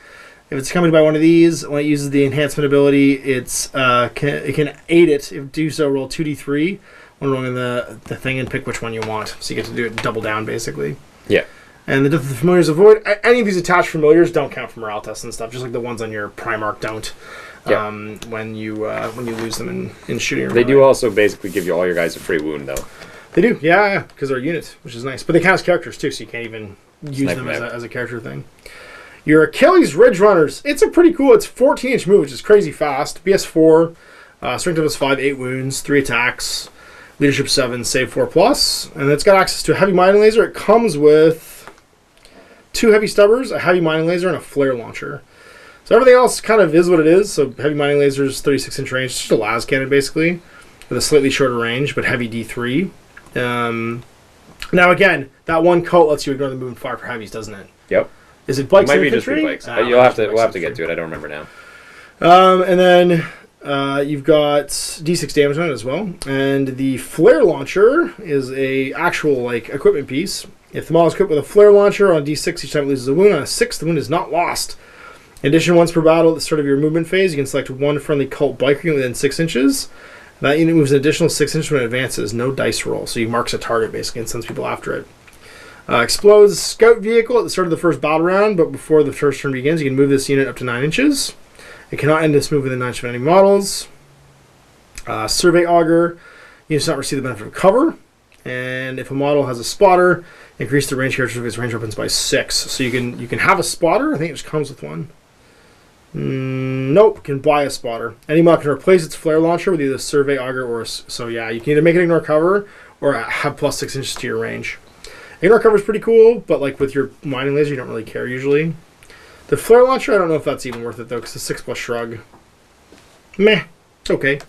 If it's accompanied by one of these, when it uses the enhancement ability, it can aid it. If do so, roll 2d3 when rolling the thing and pick which one you want. So you get to do it double down, basically. Yeah. And the death of the familiars avoid. Any of these attached familiars don't count for morale tests and stuff, just like the ones on your Primarch don't. Yeah. When you lose them in shooting. They do also basically give you all your guys a free wound, though. They do, yeah, because they're units, which is nice. But they count as characters, too, so you can't even use them as a character thing. Your Achilles Ridge Runners. It's a pretty cool. It's 14-inch move, which is crazy fast. BS4, strength of 5, 8 wounds, 3 attacks, leadership 7, save 4+. And it's got access to a heavy mining laser. It comes with 2 heavy stubbers, a heavy mining laser, and a flare launcher. So everything else kind of is what it is. So heavy mining laser is 36-inch range. It's just a las cannon, basically, with a slightly shorter range, but heavy D3. Now, again, that one cult lets you ignore the movement fire for heavies, doesn't it? Yep. Is it bikes? It might and be just infantry? bikes. We'll have to get to it. I don't remember now. And then you've got D6 damage on it as well. And the flare launcher is a actual equipment piece. If the model is equipped with a flare launcher on D6, each time it loses a wound. On a 6, the wound is not lost. In addition, once per battle at the start of your movement phase, you can select one friendly cult bike unit within 6 inches. That unit moves an additional 6 inches when it advances. No dice roll. So you marks a target basically and sends people after it. Explodes scout vehicle at the start of the first battle round, but before the first turn begins, you can move this unit up to 9 inches. It cannot end this move within 9 inches of enemy models. Survey auger. You just not receive the benefit of cover. And if a model has a spotter, increase the range characteristic of its range weapons by 6. So you can have a spotter. I think it just comes with one. Nope, can buy a spotter. Any model can replace its flare launcher with either a survey auger or so yeah, you can either make it ignore cover or have +6 inches to your range. Ignore cover is pretty cool, but with your mining laser, you don't really care usually. The flare launcher, I don't know if that's even worth it though, because the 6+ shrug. Meh, it's okay.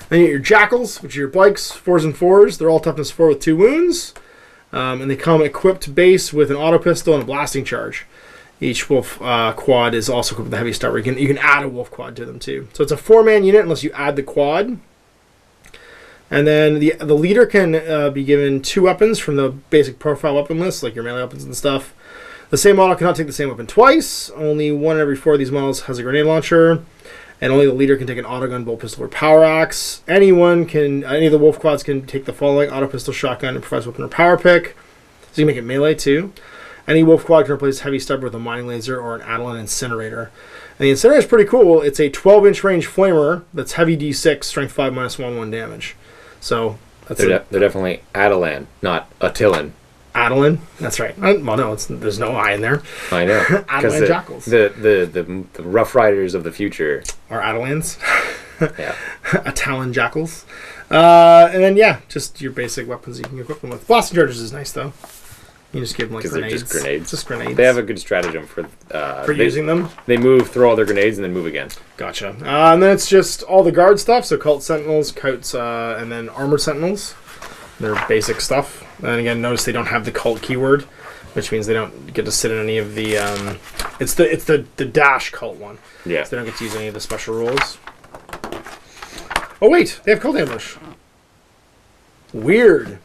Then you get your jackals, which are your bikes, 4s and 4s. They're all toughness 4 with 2 wounds, and they come equipped base with an auto pistol and a blasting charge. Each wolf quad is also equipped with a heavy stubber. You can add a wolf quad to them too. So it's a 4-man unit unless you add the quad. And then the leader can be given 2 weapons from the basic profile weapon list, like your melee weapons and stuff. The same model cannot take the same weapon twice. Only 1 in every 4 of these models has a grenade launcher. And only the leader can take an autogun, bolt pistol, or power axe. Any of the wolf quads can take the following: auto pistol, shotgun, improvised weapon, or power pick. So you can make it melee too. Any wolf quad can replace heavy stubber with a mining laser or an Adelan incinerator. And the incinerator is pretty cool. It's a 12-inch range flamer that's heavy D6, strength 5 -1 damage. So that's they're definitely Adelan, not Attilan. Adelan, that's right. Well, no, there's no I in there. I know. Adelan jackals. The Rough Riders of the future are Adelans. Yeah. Talon jackals. And then just your basic weapons you can equip them with. Blasting charges is nice though. You just give them grenades. They're just grenades. Just grenades. They have a good stratagem for using them. They move, throw all their grenades, and then move again. Gotcha. And then it's just all the guard stuff. So cult sentinels, coats, and then armored sentinels. They're basic stuff. And again, notice they don't have the cult keyword, which means they don't get to sit in any of the. It's the dash cult one. Yeah. So they don't get to use any of the special rules. Oh wait, they have cult ambush. Weird.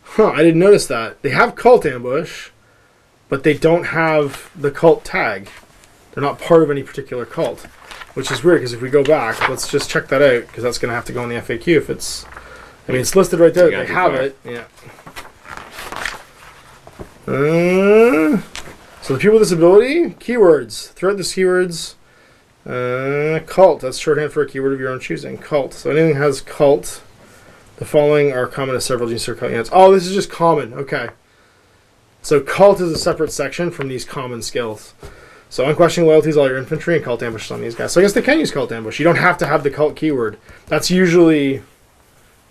Huh, I didn't notice that. They have cult ambush, but they don't have the cult tag. They're not part of any particular cult, which is weird because if we go back, let's just check that out because that's going to have to go in the FAQ if it's... I mean, it's listed right there. They have it. Yeah. So the people with disability, keywords. Throughout the keywords, cult. That's shorthand for a keyword of your own choosing. Cult. So anything that has cult. The following are common to several Genestealer cult units. Oh, this is just common. Okay. So cult is a separate section from these common skills. So unquestioning loyalty is all your infantry and cult ambushes on these guys. So I guess they can use cult ambush. You don't have to have the cult keyword. That's usually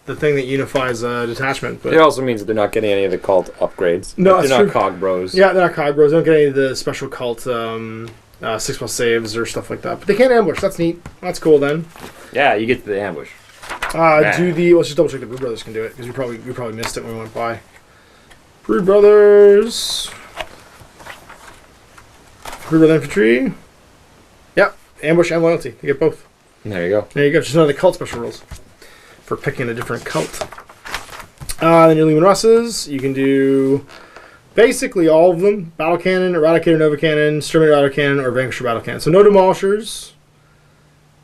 the thing that unifies a detachment. But it also means that they're not getting any of the cult upgrades. No, they're not cog bros. Yeah, they're not cog bros. They don't get any of the special cult 6+ saves or stuff like that. But they can ambush. That's neat. That's cool then. Yeah, you get to the ambush. Let's just double check the Brood Brothers can do it because we probably missed it when we went by. Brood Brothers. Brood Brother Infantry. Yep, ambush and loyalty. You get both. There you go. There you go. Just none of the cult special rules for picking a different cult. Then your Leman Russes. You can do basically all of them: Battle Cannon, Eradicator, Nova Cannon, Exterminator, Battle Cannon, or Vanquisher Battle Cannon. So no Demolishers.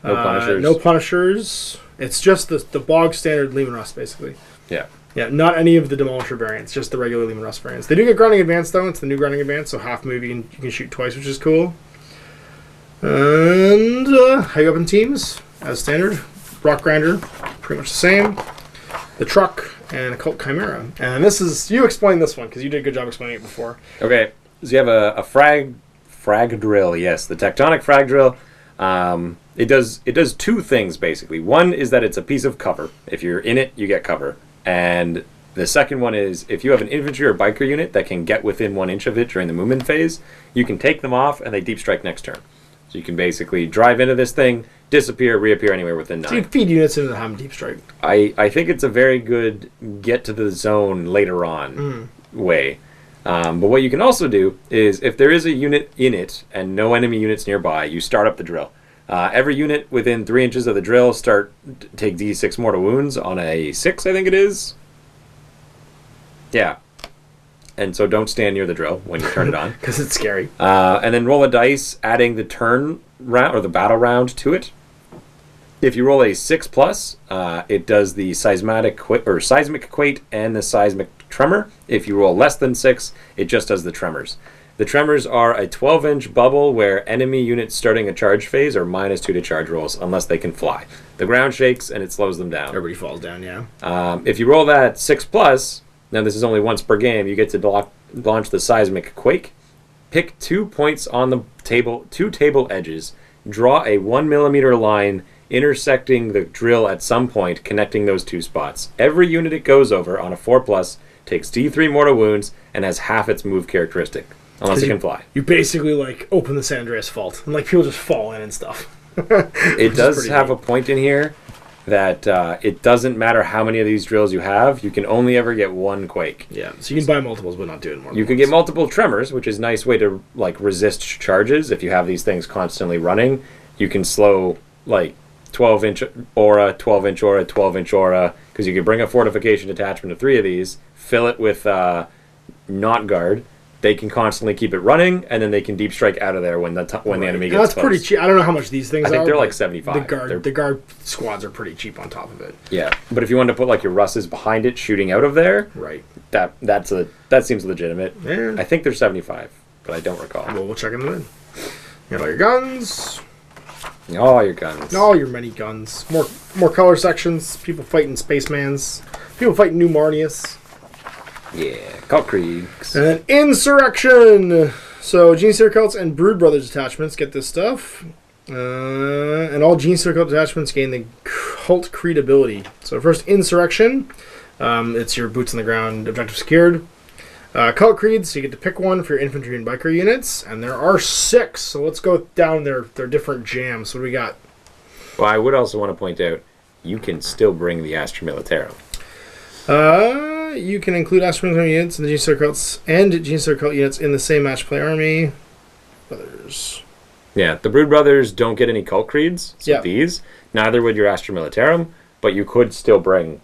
No Punishers. No Punishers. It's just the bog standard Leman Russ, basically. Yeah. Yeah, not any of the Demolisher variants, just the regular Leman Russ variants. They do get Grounding Advance, though. It's the new Grounding Advance, so half move you can shoot twice, which is cool. And high weapon teams, as standard. Rock Grinder, pretty much the same. The Truck, and a Cult Chimera. And this is... You explained this one, because you did a good job explaining it before. Okay, so you have a frag drill, yes. The Tectonic Frag Drill. It does two things, basically. One is that it's a piece of cover. If you're in it, you get cover. And the second one is, if you have an infantry or biker unit that can get within 1 inch of it during the movement phase, you can take them off and they deep strike next turn. So you can basically drive into this thing, disappear, reappear anywhere within 9. So you feed units into the deep strike. I think it's a very good get to the zone later on way. But what you can also do is, if there is a unit in it and no enemy units nearby, you start up the drill. Every unit within 3 inches of the drill take D6 mortal wounds on a 6, I think it is. Yeah. And so don't stand near the drill when you turn it on. Because it's scary. And then roll a dice, adding the turn round or the battle round to it. If you roll a 6+, it does the seismic quake and the seismic tremor. If you roll less than 6, it just does the tremors. The tremors are a 12-inch bubble where enemy units starting a charge phase are -2 to charge rolls unless they can fly. The ground shakes and it slows them down. Everybody falls down, yeah. If you roll that 6+, now this is only once per game, you get to launch the seismic quake. Pick 2 points on the table, 2 table edges. Draw a 1 millimeter line intersecting the drill at some point, connecting those 2 spots. Every unit it goes over on a 4+ takes D3 mortal wounds and has half its move characteristic. Unless it can fly. You basically, like, open the San Andreas Fault. And, like, people just fall in and stuff. It does have a point in here that it doesn't matter how many of these drills you have. You can only ever get 1 quake. Yeah, so you can buy multiples, but not do it more. You can get multiple tremors, which is a nice way to, like, resist charges. If you have these things constantly running, you can slow, like, 12-inch aura, 12-inch aura, 12-inch aura, because you can bring a fortification detachment of 3 of these, fill it with Knot Guard. They can constantly keep it running, and then they can deep strike out of there when the enemy gets that's close. Pretty cheap. I don't know how much these things are. I think they're like 75. The guard squads are pretty cheap on top of it. Yeah, but if you wanted to put like your Russes behind it, shooting out of there, right? That seems legitimate. Yeah. I think they're 75, but I don't recall. Well, we'll check them in. You got all your guns. All your guns. All your many guns. More color sections. People fighting Spacemans. People fighting New Marnius. Yeah, Cult Kriegs. And then Insurrection! So, Genestealer Cults and Brood Brothers detachments get this stuff. And all Genestealer Cult detachments gain the Cult Creed ability. So, first, Insurrection. It's your boots on the ground, objective secured. Cult Creeds, so you get to pick one for your infantry and biker units. And there are 6, so let's go down their different jams. What do we got? Well, I would also want to point out, you can still bring the Astra Militarum. You can include Astra Militarum units in the Genestealer Cults and Genestealer Cult units in the same match play army. Others. Yeah, the Brood Brothers don't get any cult creeds, so these, neither would your Astra Militarum, but you could still bring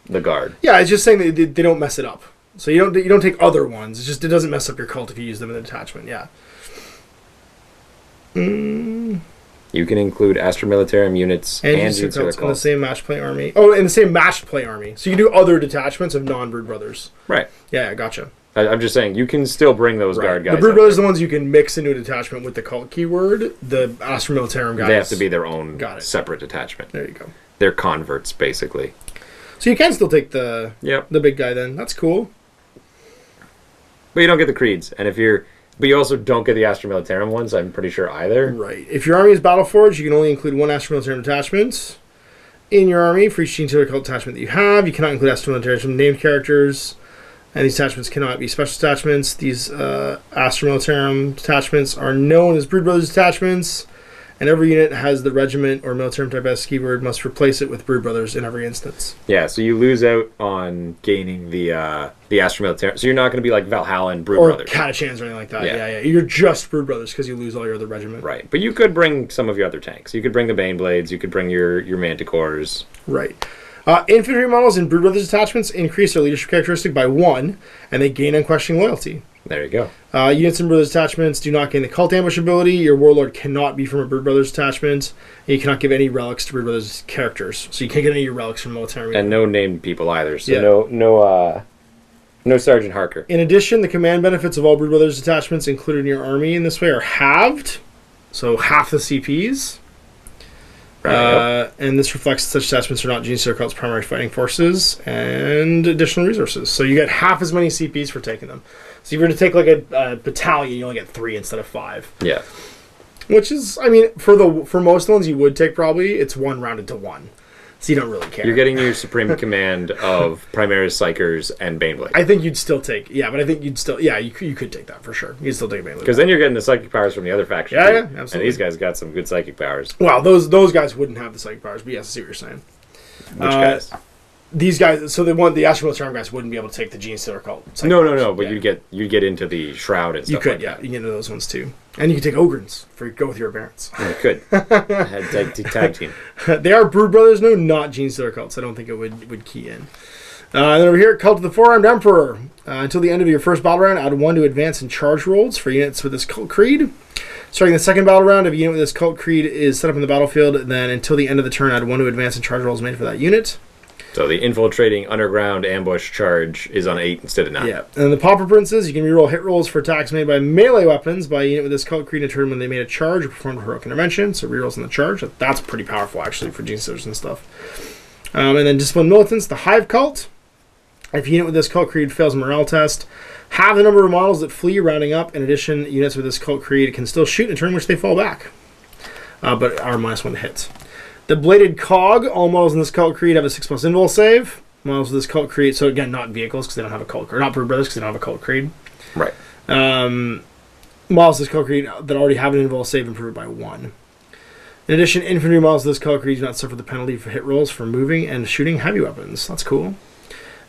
the Guard. Yeah, it's just saying that they don't mess it up. So you don't take other ones. It's just it doesn't mess up your cult if you use them in the detachment. Yeah. You can include Astra Militarum units and Genestealer cults in the same match play army. Oh, in the same matched play army. So you can do other detachments of non-Brood Brothers. Right. Yeah, gotcha. I'm just saying, you can still bring those Guard guys. The Brood Brothers are the ones you can mix into a detachment with the cult keyword. The Astra Militarum guys... They have to be their own separate detachment. There you go. They're converts, basically. So you can still take the big guy then. That's cool. But you don't get the creeds. But you also don't get the Astra Militarum ones, I'm pretty sure, either. Right. If your army is Battleforged, you can only include one Astra Militarum detachment in your army for each Genestealer cult detachment that you have. You cannot include Astra Militarum named characters. And these detachments cannot be special detachments. These Astra Militarum detachments are known as Brood Brothers detachments. And every unit has the regiment or Militarum type S keyword, must replace it with Brood Brothers in every instance. Yeah, so you lose out on gaining the Astra Militarum. So you're not going to be like Valhalla and Brood Brothers. Or Catachans or anything like that. Yeah. You're just Brood Brothers because you lose all your other regiment. Right. But you could bring some of your other tanks. You could bring the Baneblades. You could bring your Manticores. Right. Infantry models in Brood Brothers detachments increase their leadership characteristic by 1, and they gain unquestioning loyalty. There you go. Units in Brood Brothers detachments do not gain the cult ambush ability. Your warlord cannot be from a Brood Brothers detachment. And you cannot give any relics to Brood Brothers characters. So you can't get any of your relics from military. And no named people either. So no Sergeant Harker. In addition, the command benefits of all Brood Brothers detachments included in your army in this way are halved. So half the CPs. And this reflects that such detachments are not Genestealer cult's primary fighting forces and additional resources. So you get half as many CPs for taking them. So if you're to take like a battalion, you only get 3 instead of 5. Yeah. Which is, I mean, for most ones you would take probably, it's 1 rounded to 1. So you don't really care. You're getting your supreme command of Primaris, Psychers, and Baneblade. I think you'd still take, but I think you'd still, you could take that for sure. You'd still take Baneblade. Because then you're getting the psychic powers from the other faction. Yeah, absolutely. And these guys got some good psychic powers. Well, those guys wouldn't have the psychic powers, but yes, I see what you're saying. Which guys? These guys, so the Astra Militarum guys wouldn't be able to take the Genestealer cult. No, but you'd get into the Shroud and stuff like that. You can get into those ones too. And you can take Ogryns for go with your Aberrants. You could. Tag team. They are Brood Brothers, no, not Genestealer cults. I don't think it would key in. And then over here, Cult of the Four-Armed Emperor. Until the end of your first battle round, add 1 to advance and charge rolls for units with this cult creed. Starting the second battle round, if a unit with this cult creed is set up in the battlefield, then until the end of the turn, add 1 to advance and charge rolls made for that unit. So the infiltrating underground ambush charge is on 8 instead of 9. Yeah. And the Pauper Princes, you can reroll hit rolls for attacks made by melee weapons by a unit with this cult creed in a turn when they made a charge or performed a heroic intervention. So rerolls on the charge. That's pretty powerful, actually, for Genestealers and stuff. And then Disciplined Militants, the Hive Cult. If a unit with this cult creed fails a morale test, have the number of models that flee rounding up. In addition, units with this cult creed can still shoot in a turn in which they fall back, but are -1 to hit. The Bladed Cog, all models in this cult creed have a 6+ invul save. Models of this cult creed, so again, not vehicles because they don't have a cult creed, or not Brood Brothers because they don't have a cult creed. Right. Models of this cult creed that already have an invul save improved by 1. In addition, infantry models of this cult creed do not suffer the penalty for hit rolls for moving and shooting heavy weapons. That's cool.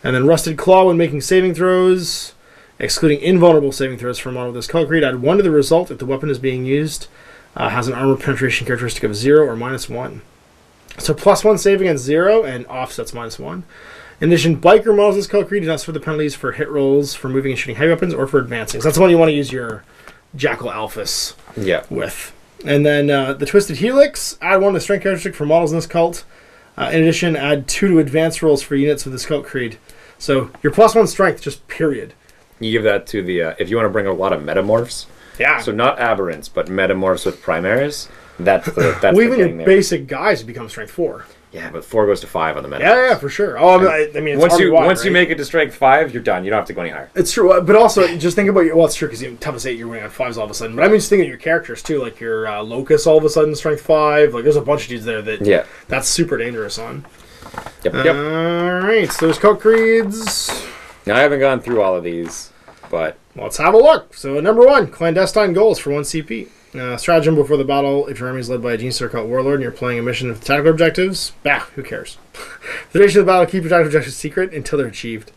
And then Rusted Claw when making saving throws, excluding invulnerable saving throws for a model of this cult creed, add 1 to the result if the weapon is being used, has an armor penetration characteristic of 0 or -1. So +1 save against 0 and offsets -1. In addition, biker models of this cult creed do not suffer the penalties for hit rolls for moving and shooting heavy weapons or for advancing. So that's the one you want to use your Jackal Alphas with. And then the Twisted Helix, add 1 to strength characteristic for models in this cult. In addition, add 2 to advance rolls for units with this cult creed. So your +1 strength, just period. You give that to the, if you want to bring a lot of metamorphs. Yeah. So not aberrants, but metamorphs with Primaris. That's well, even your basic guys become strength 4. Yeah, but 4 goes to 5 on the metamorphs. Yeah, for sure. Oh, I mean, it's once you make it to strength 5, you're done. You don't have to go any higher. It's true, but also just think about it's true because you toughest 8, you're winning on 5s all of a sudden. But I mean, just think of your characters too, like your Locust all of a sudden strength 5. Like there's a bunch of dudes there that that's super dangerous on. Yep. All right, so there's cult creeds. Now I haven't gone through all of these, but let's have a look. So number 1, clandestine goals for 1 CP. Stratagem before the battle. If your army is led by a Genestealer cult warlord and you're playing a mission with tactical objectives, who cares? The duration of the battle, keep your tactical objectives secret until they're achieved.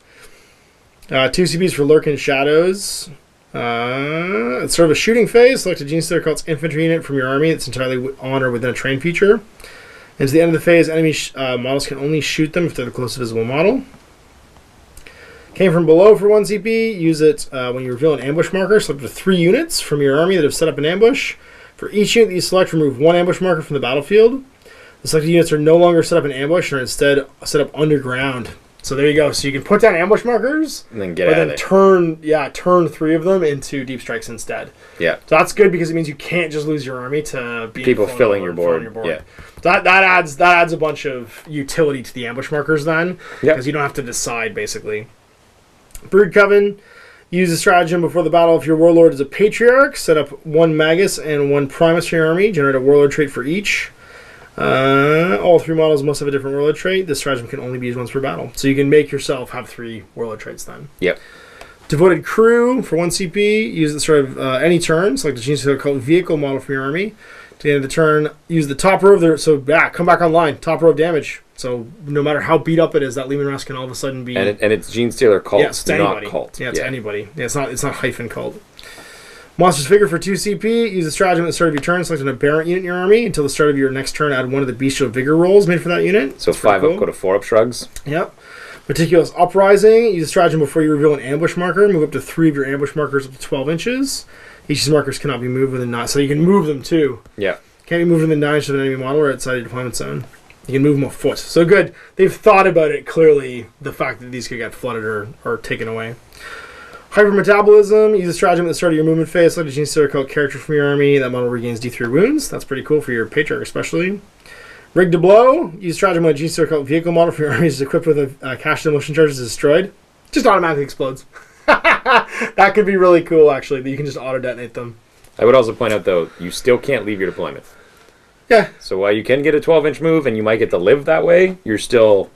2 CPs for Lurking Shadows. It's sort of a shooting phase. Select a Genestealer cult's infantry unit from your army that's entirely on or within a train feature. And to the end of the phase, enemy models can only shoot them if they're the closest visible model. Came from below for 1 CP. Use it when you reveal an ambush marker. Select 3 units from your army that have set up an ambush. For each unit that you select, remove 1 ambush marker from the battlefield. The selected units are no longer set up in ambush and are instead set up underground. So there you go. So you can put down ambush markers And then get out of it. turn 3 of them into deep strikes instead. Yeah. So that's good because it means you can't just lose your army to people filling your board. Yeah. That adds a bunch of utility to the ambush markers then, because you don't have to decide basically. Brood Coven. Use the stratagem before the battle if your warlord is a patriarch. Set up 1 magus and 1 primus for your army. Generate a warlord trait for each. All 3 models must have a different warlord trait. This stratagem can only be used once per battle. So you can make yourself have 3 warlord traits then. Yep. Devoted Crew for 1 CP. Use the sort of any turn. Select the Genestealer cult vehicle model from your army. To the end of the turn, use the top row of their... So, come back online. Top row of damage. So, no matter how beat up it is, that Leman Russ can all of a sudden be... And it's Genestealer cult, it's not cult. Yeah, it's anybody. Yeah, it's not hyphen cult. Monsters Figure for 2 CP. Use the stratagem at the start of your turn. Select an aberrant unit in your army. Until the start of your next turn, add 1 of the bestial vigor rolls made for that unit. So 5 up, go to 4 up shrugs. Yep. Meticulous Uprising. Use the stratagem before you reveal an ambush marker. Move up to 3 of your ambush markers up to 12 inches. Each of these markers cannot be moved within 9. So you can move them too. Yeah. Can't be moved within 9 inches of an enemy model or outside your deployment zone. You can move them a foot. So good. They've thought about it clearly, the fact that these could get flooded or taken away. Hypermetabolism. Use a stratagem at the start of your movement phase. Select a Genestealer cult character from your army. That model regains D3 wounds. That's pretty cool for your patriarch especially. Rig to Blow. Use a stratagem when a Genestealer cult vehicle model from your army is equipped with a cash demolition charge is destroyed. Just automatically explodes. That could be really cool actually, that you can just auto-detonate them. I would also point out though, you still can't leave your deployment. Yeah. So while you can get a 12-inch move and you might get to live that way, you're still...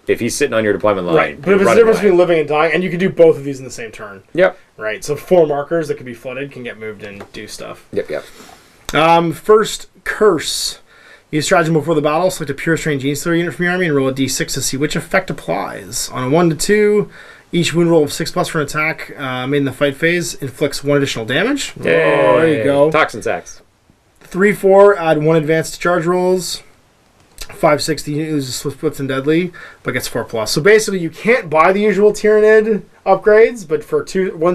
If he's sitting on your deployment line... Right, but if it's the difference between living and dying, and you can do both of these in the same turn. Yep. Right, so 4 markers that can be flooded can get moved and do stuff. Yep. First Curse. Use stratagem before the battle. Select a pure strain Genestealer unit from your army and roll a d6 to see which effect applies. On a 1 to 2, each wound roll of 6+ for an attack made in the fight phase inflicts 1 additional damage. Yay. Oh, there you go. Toxin sacks. 3-4, add 1 advanced to charge rolls. 5-6, the unit loses swift and deadly, but gets 4+. So basically, you can't buy the usual Tyranid upgrades, but for 1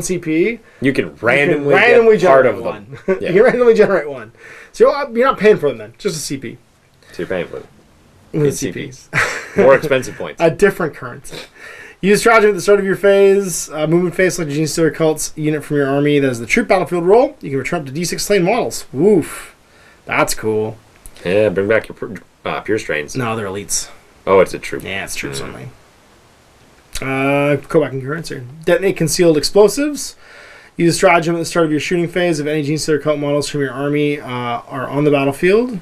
CP, you can randomly get part of them. You can randomly generate 1. So you're not paying for them then, just a CP. So you're paying for them. With CPs. More expensive points. A different currency. Use stratagem at the start of your phase. Movement phase, select a Genestealer cult's unit from your army that is the troop battlefield roll. You can return up to D6 slain models. Woof. That's cool. Yeah, bring back your pure strains. No, they're elites. Oh, it's a troop. Yeah, it's troops only. Go back in your answer. Detonate concealed explosives. Use a stratagem at the start of your shooting phase if any Genestealer cult models from your army are on the battlefield.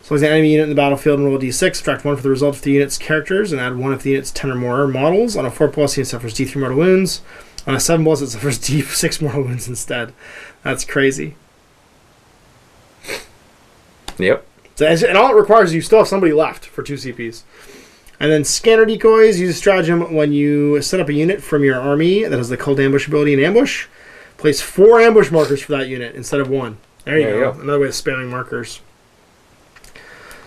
Select an enemy unit in the battlefield and roll a d6. Subtract 1 for the result of the unit's characters and add 1 if the unit's 10 or more models. On a 4+, the unit suffers d3 mortal wounds. On a 7+, it suffers d6 mortal wounds instead. That's crazy. Yep. So, and all it requires is you still have somebody left for 2 CPs. And then scanner decoys. Use a stratagem when you set up a unit from your army that has the cult ambush ability in ambush. Place 4 ambush markers for that unit instead of 1. There you go. Another way of spamming markers.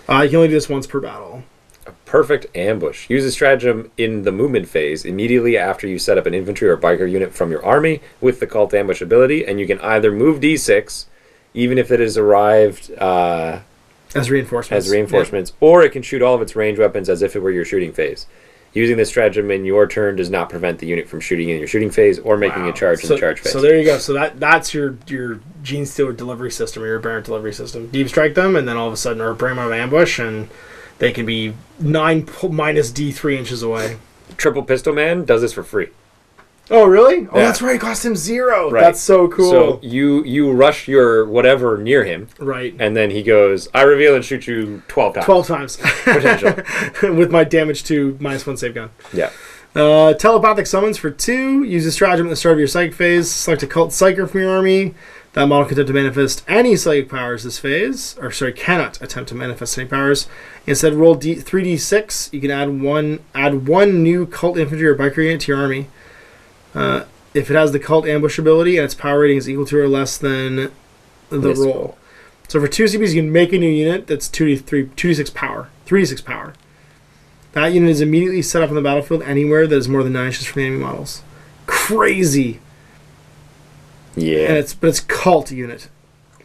You can only do this once per battle. A perfect ambush. Use a stratagem in the movement phase immediately after you set up an infantry or biker unit from your army with the cult ambush ability, and you can either move d6, even if it has arrived as reinforcements, or it can shoot all of its ranged weapons as if it were your shooting phase. Using this stratagem in your turn does not prevent the unit from shooting in your shooting phase or making a charge in the charge phase. So there you go. So that's your Genestealer delivery system or your aberrant delivery system. Deep strike them, and then all of a sudden, or bring them out of ambush, and they can be 9 minus D3 inches away. Triple Pistol Man does this for free. Oh, really? Oh, that's right. It cost him 0. Right. That's so cool. So you rush your whatever near him. Right. And then he goes, I reveal and shoot you 12 times. 12 times. Potential. With my damage to -1 save gun. Yeah. Telepathic summons for 2. Use a stratagem at the start of your psychic phase. Select a cult psyker from your army. That model can attempt to manifest any psychic powers this phase. Cannot attempt to manifest any powers. Instead, roll 3d6. You can add one new cult infantry or biker unit to your army. if it has the cult ambush ability and its power rating is equal to or less than the roll. So for 2 CPs, you can make a new unit that's 2d6 power. 3d6 power. That unit is immediately set up on the battlefield anywhere that is more than 9 inches from the enemy models. Crazy. Yeah. And but it's cult unit.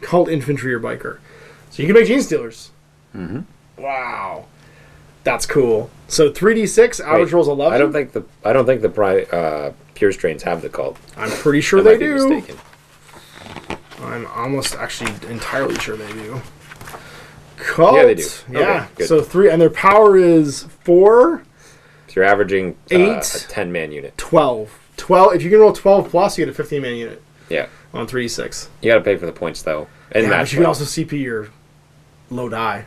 Cult infantry or biker. So you can make Genestealers. Mm-hmm. Wow. That's cool. So 3d6, average rolls 11. I don't think the pure strains have the cult. I'm pretty sure I they might be do. mistaken. I'm almost actually entirely sure they do. Cult. Yeah, they do. Yeah. Okay, good. So 3, and their power is 4. So you're averaging 8, a 10-man unit. 12. If you can roll 12 plus, you get a 15-man unit. Yeah. On 3d6. You got to pay for the points though, and Yeah, that's but you can also CP your low die.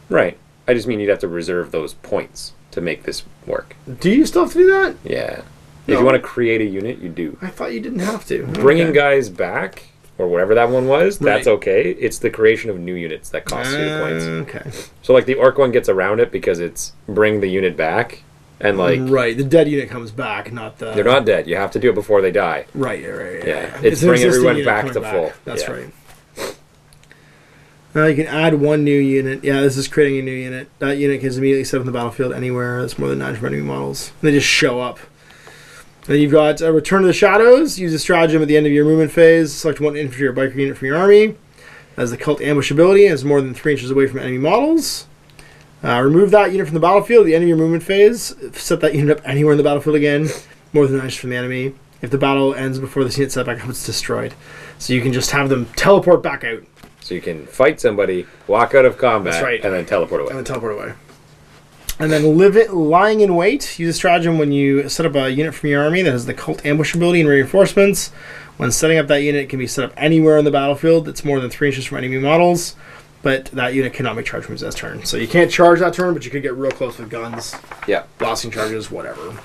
right. I just mean you'd have to reserve those points to make this work. Do you still have to do that? Yeah. No. If you want to create a unit, you do. I thought you didn't have to. Bringing Okay. guys back, or whatever that one was, that's Right. okay. It's the creation of new units that costs you the points. Okay. So like the orc one gets around it because it's bring the unit back, and like Right, the dead unit comes back, not the... they're not dead. You have to do it before they die. Right. Yeah. an It's bring existing everyone unit back coming to full. That's Yeah. right. You can add 1 new unit. Yeah, this is creating a new unit. That unit is immediately set up on the battlefield anywhere that's more than 9 from enemy models. And they just show up. Then you've got Return to the Shadows. Use a stratagem at the end of your movement phase. Select 1 infantry or biker unit from your army. Has the cult ambush ability and is more than 3 inches away from enemy models. Remove that unit from the battlefield at the end of your movement phase. Set that unit up anywhere in the battlefield again, more than 9 inches from the enemy. If the battle ends before this unit set back up, it's destroyed. So you can just have them teleport back out. So you can fight somebody, walk out of combat, That's right. and then teleport away. And then teleport away. And then lying in wait. Use a stratagem when you set up a unit from your army that has the cult ambush ability and reinforcements. When setting up that unit, it can be set up anywhere on the battlefield that's more than 3 inches from enemy models. But that unit cannot make charge moves this turn. So you can't charge that turn, but you could get real close with guns. Yeah. Blasting charges, whatever.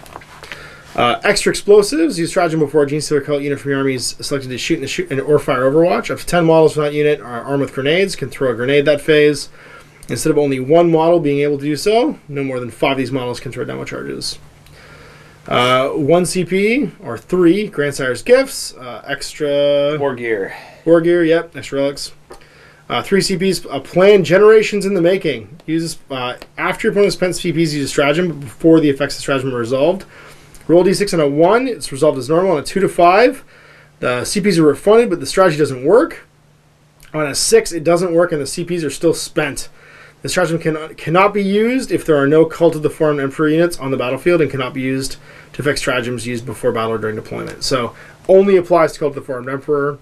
Extra explosives. Use stratagem before a Genestealer cult unit from your army is selected to shoot or fire Overwatch. Up to 10 models from that unit are armed with grenades. Can throw a grenade that phase. Instead of only 1 model being able to do so, no more than 5 of these models can throw demo charges. 1 CP, or 3, Grandsire's Gifts. Extra... War gear. War gear, yep. Extra relics. 3 CPs, planned generations in the making. Use after your opponent spends CPs, use a stratagem, but before the effects of the stratagem are resolved. Roll d6 on a 1, it's resolved as normal. On a 2 to 5, the CPs are refunded, but the strategy doesn't work. On a 6, it doesn't work, and the CPs are still spent. The stratagem cannot be used if there are no Cult of the Formed Emperor units on the battlefield, and cannot be used to affect stratagems used before battle or during deployment. So, only applies to Cult of the Formed Emperor.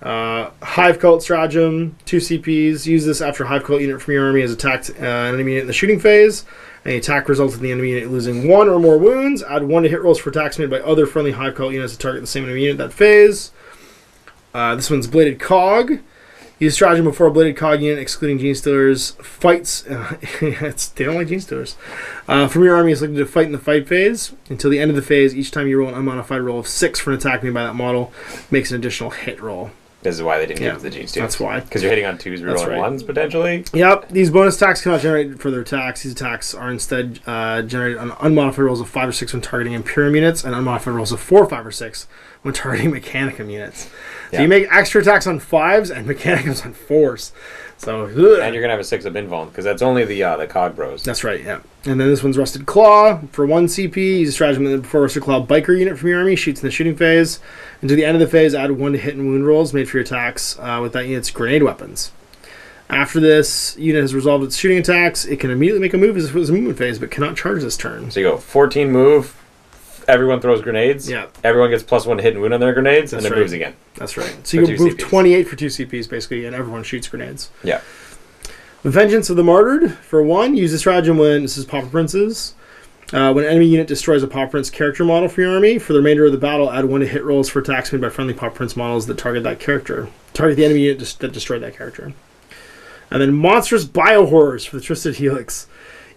Hive Cult stratagem, 2 CPs. Use this after a Hive Cult unit from your army has attacked an enemy unit in the shooting phase. Any attack results in the enemy unit losing 1 or more wounds. Add 1 to hit rolls for attacks made by other friendly Hive Cult units to target the same enemy unit that phase. This one's Bladed Cog. Use stratagem before a Bladed Cog unit, excluding Genestealers, fights. They don't like Genestealers. From your army is selected to fight in the fight phase. Until the end of the phase, each time you roll an unmodified roll of 6 for an attack made by that model, makes an additional hit roll. This is why they didn't give the Genestealers. That's why. Because you're hitting on 2s, rerolling 1s, potentially. Yep. These bonus attacks cannot generate further attacks. These attacks are instead generated on unmodified rolls of 5 or 6 when targeting Imperium units, and unmodified rolls of 4, 5, or 6 when targeting Mechanicum units. So you make extra attacks on 5s and Mechanicums on 4s. So, and you're going to have a 6 of invuln, because that's only the Cog Bros. That's right, yeah. And then this one's Rusted Claw. For 1 CP, use a stratagem before Rusted Claw biker unit from your army. Shoots in the shooting phase. Until the end of the phase, add 1 to hit and wound rolls made for your attacks with that unit's grenade weapons. After this unit has resolved its shooting attacks, it can immediately make a move as if it was a movement phase, but cannot charge this turn. So you go 14 move, everyone throws grenades. Yeah. Everyone gets +1 hit and wound on their grenades, and then moves again. That's right. So you can move 28 for 2 CPs, basically, and everyone shoots grenades. Yeah. Vengeance of the Martyred. For 1, use a stratagem when, this is Pauper Princes. When an enemy unit destroys a Pauper Prince character model for your army, for the remainder of the battle, add 1 to hit rolls for attacks made by friendly Pauper Prince models that target that character. Target the enemy unit that destroyed that character. And then Monstrous Biohorrors for the Twisted Helix.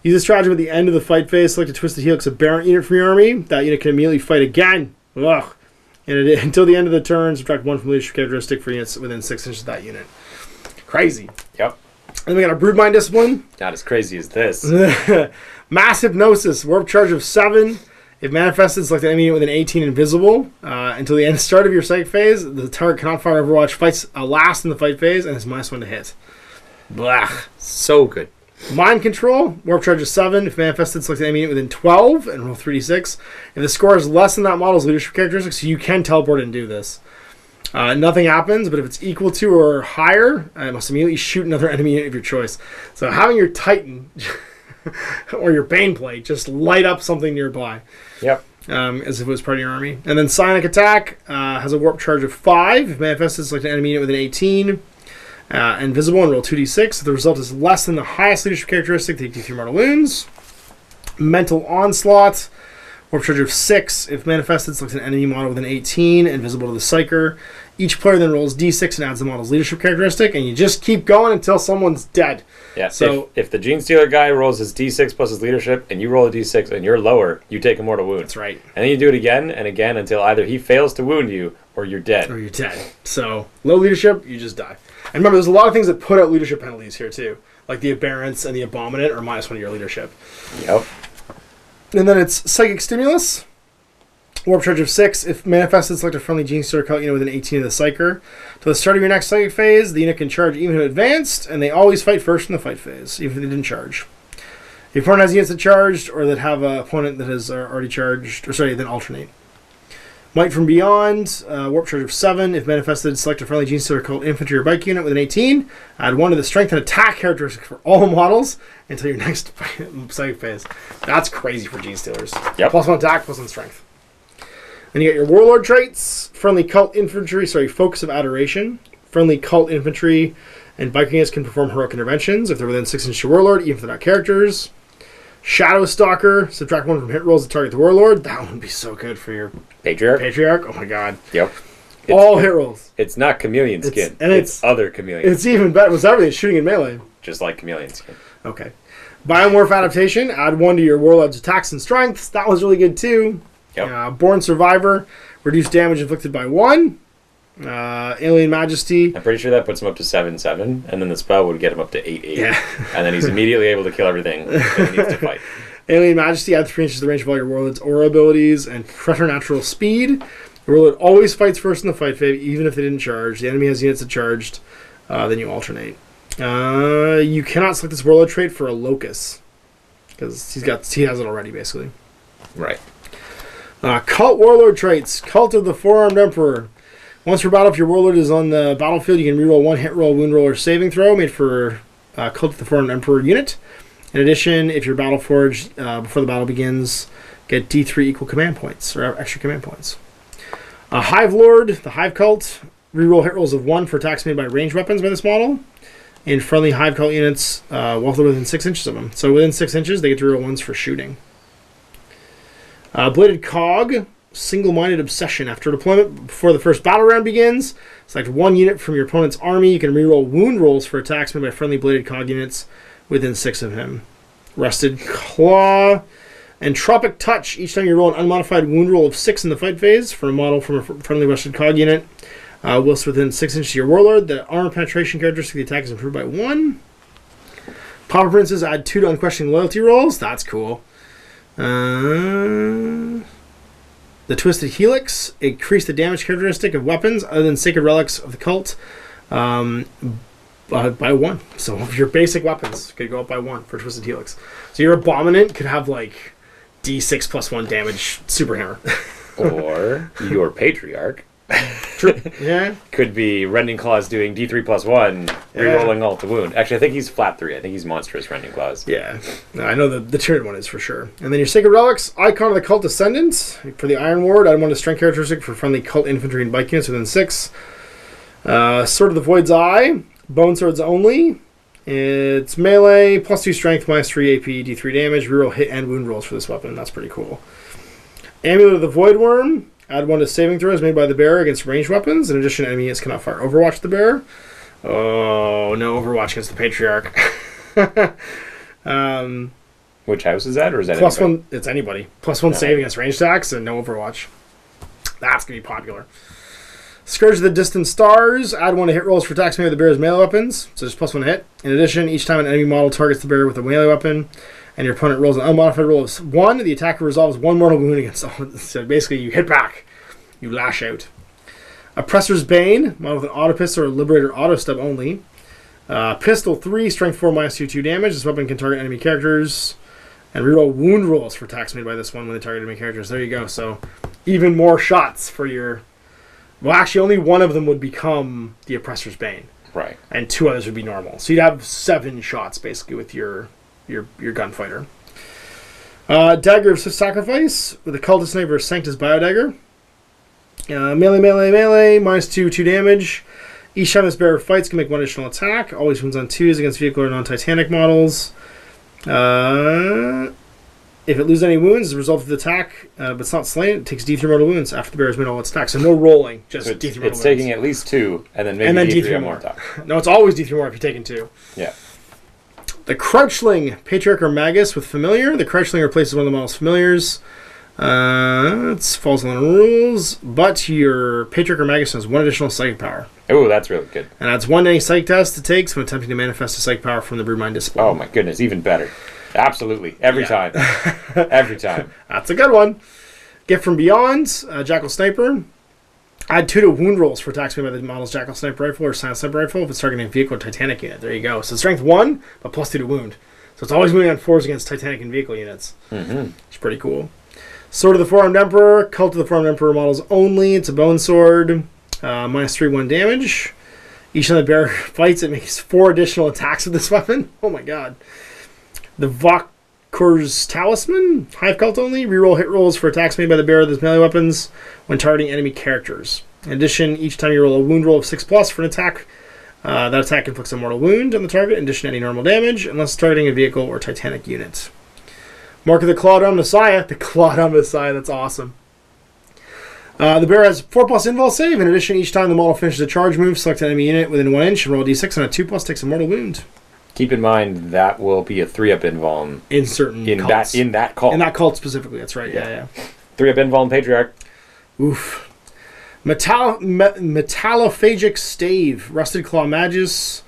Use a stratagem at the end of the fight phase. Select a Twisted Helix aberrant unit from your army. That unit can immediately fight again. Ugh. And until the end of the turn, subtract 1 from leadership characteristic for units within 6 inches of that unit. Crazy. Yep. And then we got a Broodmind Discipline. Not as crazy as this. Mass Hypnosis. Warp charge of 7. If manifested, select an enemy unit with an 18 invisible. Until the start of your psychic phase, the target cannot fire Overwatch, fights last in the fight phase, and is -1 to hit. Blah. So good. Mind Control, Warp Charge of 7. If manifested, select an enemy unit within 12 and roll 3d6. If the score is less than that model's leadership characteristics, you can teleport and do this. Nothing happens, but if it's equal to or higher, I must immediately shoot another enemy unit of your choice. So having your Titan or your Baneplate just light up something nearby. Yep. As if it was part of your army. And then Psionic Attack has a Warp Charge of 5. If manifested, select an enemy unit with an 18. Invisible and roll 2d6. If the result is less than the highest leadership characteristic, take d3 mortal wounds. Mental Onslaught, Warp Charge of 6. If manifested, select an enemy model with an 18, invisible to the Psyker. Each player then rolls d6 and adds the model's leadership characteristic, and you just keep going until someone's dead. Yeah, so if the Genestealer guy rolls his d6 plus his leadership, and you roll a d6 and you're lower, you take a mortal wound. That's right. And then you do it again and again until either he fails to wound you or you're dead. So, low leadership, you just die. And remember, there's a lot of things that put out leadership penalties here, too. Like the Aberrance and the Abominant are -1 of your leadership. Yep. And then it's Psychic Stimulus. Warp Charge of 6. If manifested, select a friendly Genestealer cult unit with an 18 of the Psyker. Till the start of your next Psychic phase, the unit can charge even if advanced, and they always fight first in the fight phase, even if they didn't charge. If your opponent has units that charged, or that have an opponent that has already charged, then alternate. Might from Beyond, Warp Charge of 7. If manifested, select a friendly Genestealer cult infantry or bike unit with an 18. Add 1 to the strength and attack characteristics for all models until your next Psychic phase. That's crazy for Genestealers. Yep. +1 attack, +1 strength. Then you got your Warlord traits. Friendly cult infantry, Focus of Adoration. Friendly cult infantry and bike units can perform heroic interventions if they're within 6 inches of Warlord, even if they're not characters. Shadow Stalker, subtract 1 from hit rolls to target the Warlord. That one would be so good for your Patriarch. Oh my god. Yep. All hit rolls. It's not Chameleon Skin. It's other Chameleon. It's even better. It's everything. It's shooting in melee. Just like Chameleon Skin. Okay. Biomorph Adaptation. Add 1 to your Warlord's attacks and strengths. That was really good too. Yep. Born Survivor. Reduce damage inflicted by 1. Alien Majesty. I'm pretty sure that puts him up to 7/7, and then the spell would get him up to 8/8. Yeah. And then he's immediately able to kill everything that he needs to fight. Alien Majesty. Add 3 inches to the range of all your Warlord's aura abilities and preternatural speed. The Warlord always fights first in the fight phase, even if they didn't charge. The enemy has units that charged. Then you alternate. You cannot select this Warlord trait for a Locus because he has it already, basically. Right. Cult Warlord traits. Cult of the Four-Armed Emperor. Once per battle, if your Warlord is on the battlefield, you can reroll 1 hit roll, wound roll, or saving throw made for Cult of the Four-Armed Emperor unit. In addition, if you're battle forged before the battle begins, get D3 equal command points, or extra command points. Hive Lord, the Hive Cult. Reroll hit rolls of 1 for attacks made by ranged weapons by this model. In friendly Hive Cult units, while they're within 6 inches of them. So within 6 inches, they get to reroll 1s for shooting. Bladed Cog, Single-Minded Obsession. After deployment, before the first battle round begins, select 1 unit from your opponent's army. You can reroll wound rolls for attacks made by friendly Bladed Cog units within 6 of him. Rusted Claw. Entropic Touch. Each time you roll an unmodified wound roll of 6 in the fight phase for a model from a friendly Rusted Cog unit, whilst within 6 inches of your Warlord, the armor penetration characteristic of the attack is improved by 1. Pauper Princes add 2 to unquestioning loyalty rolls. That's cool. The Twisted Helix. Increase the damage characteristic of weapons other than sacred relics of the cult by 1. So your basic weapons could go up by 1 for Twisted Helix. So your Abominant could have like D6 +1 damage super hammer. Or your Patriarch. True. Yeah. Could be Rending Claws doing D3 +1, rerolling all to wound. Actually, I think he's flat 3. I think he's monstrous Rending Claws. Yeah. No, I know the tiered one is for sure. And then your Sacred Relics, Icon of the Cult Descendants. For the Iron Ward, add 1 to strength characteristic for friendly cult infantry and bike units within 6. Sword of the Void's Eye, Bone Swords only. It's melee, +2 strength, -3 AP, D3 damage, reroll hit and wound rolls for this weapon. That's pretty cool. Amulet of the Void Worm. Add 1 to saving throws made by the bearer against ranged weapons. In addition, enemy units cannot fire Overwatch to the bearer. Oh, no Overwatch against the Patriarch. Which house is that, or is that +1? It's anybody. +1 save against ranged attacks and no Overwatch. That's going to be popular. Scourge of the Distant Stars. Add 1 to hit rolls for attacks made with the bearer's melee weapons. So just +1 hit. In addition, each time an enemy model targets the bearer with a melee weapon, and your opponent rolls an unmodified roll of 1, the attacker resolves 1 mortal wound against all. So basically, you hit back. You lash out. Oppressor's Bane, modeled with an auto pistol or Liberator auto stub only. Pistol 3, strength 4, -2 damage. This weapon can target enemy characters. And reroll wound rolls for attacks made by this one when they target enemy characters. There you go. So even more shots for your... Well, actually, only one of them would become the Oppressor's Bane. Right. And 2 others would be normal. So you'd have 7 shots, basically, with your gunfighter. Dagger of Sacrifice with a Cultist Sniper Sanctus Biodagger. Melee, -2 damage. Each time this bearer fights can make 1 additional attack. Always wins on 2s against vehicle or non-Titanic models. If it loses any wounds as a result of the attack, but it's not slain, it takes D3 mortal wounds after the bear has made all its attacks. So no rolling, just so D3 mortal wounds. It's taking at least 2, and then maybe D3 more. No, it's always D3 more if you're taking 2. Yeah. The Crouchling, Patriarch or Magus with Familiar. The Crouchling replaces one of the model's familiars. It falls on the rules, but your Patriarch or Magus has 1 additional psychic power. Oh, that's really good. And adds 1 to any psychic test it takes when attempting to manifest a psychic power from the Broodmind discipline. Oh my goodness, even better. Absolutely. Every time. Every time. That's a good one. Gift from Beyond, Jackal Sniper. Add 2 to wound rolls for attacks made by the model's Jackal Sniper Rifle or Silent Sniper Rifle if it's targeting a vehicle or Titanic unit. There you go. So strength 1, but +2 to wound. So it's always moving on 4s against Titanic and vehicle units. Mm-hmm. It's pretty cool. Sword of the Four-Armed Emperor, Cult of the Four-Armed Emperor models only. It's a bone sword. -3, 1 damage. Each time the bearer fights, it makes 4 additional attacks with this weapon. Oh my god. The Vokkur's Talisman, Hive Cult only. Reroll hit rolls for attacks made by the bearer of those melee weapons when targeting enemy characters. In addition, each time you roll a wound roll of 6+ for an attack, that attack inflicts a mortal wound on the target, in addition to any normal damage, unless targeting a vehicle or Titanic unit. Mark of the Clawed-on Messiah. The Clawed-on Messiah, that's awesome. The bearer has 4+ invul save. In addition, each time the model finishes a charge move, select an enemy unit within 1 inch and roll a d6, and a 2+ takes a mortal wound. Keep in mind that will be a 3-up invuln In certain cults. In that cult. In that cult specifically, that's right. Yeah. 3-up invuln Patriarch. Oof. Metallophagic Stave. Rusted Claw Magus.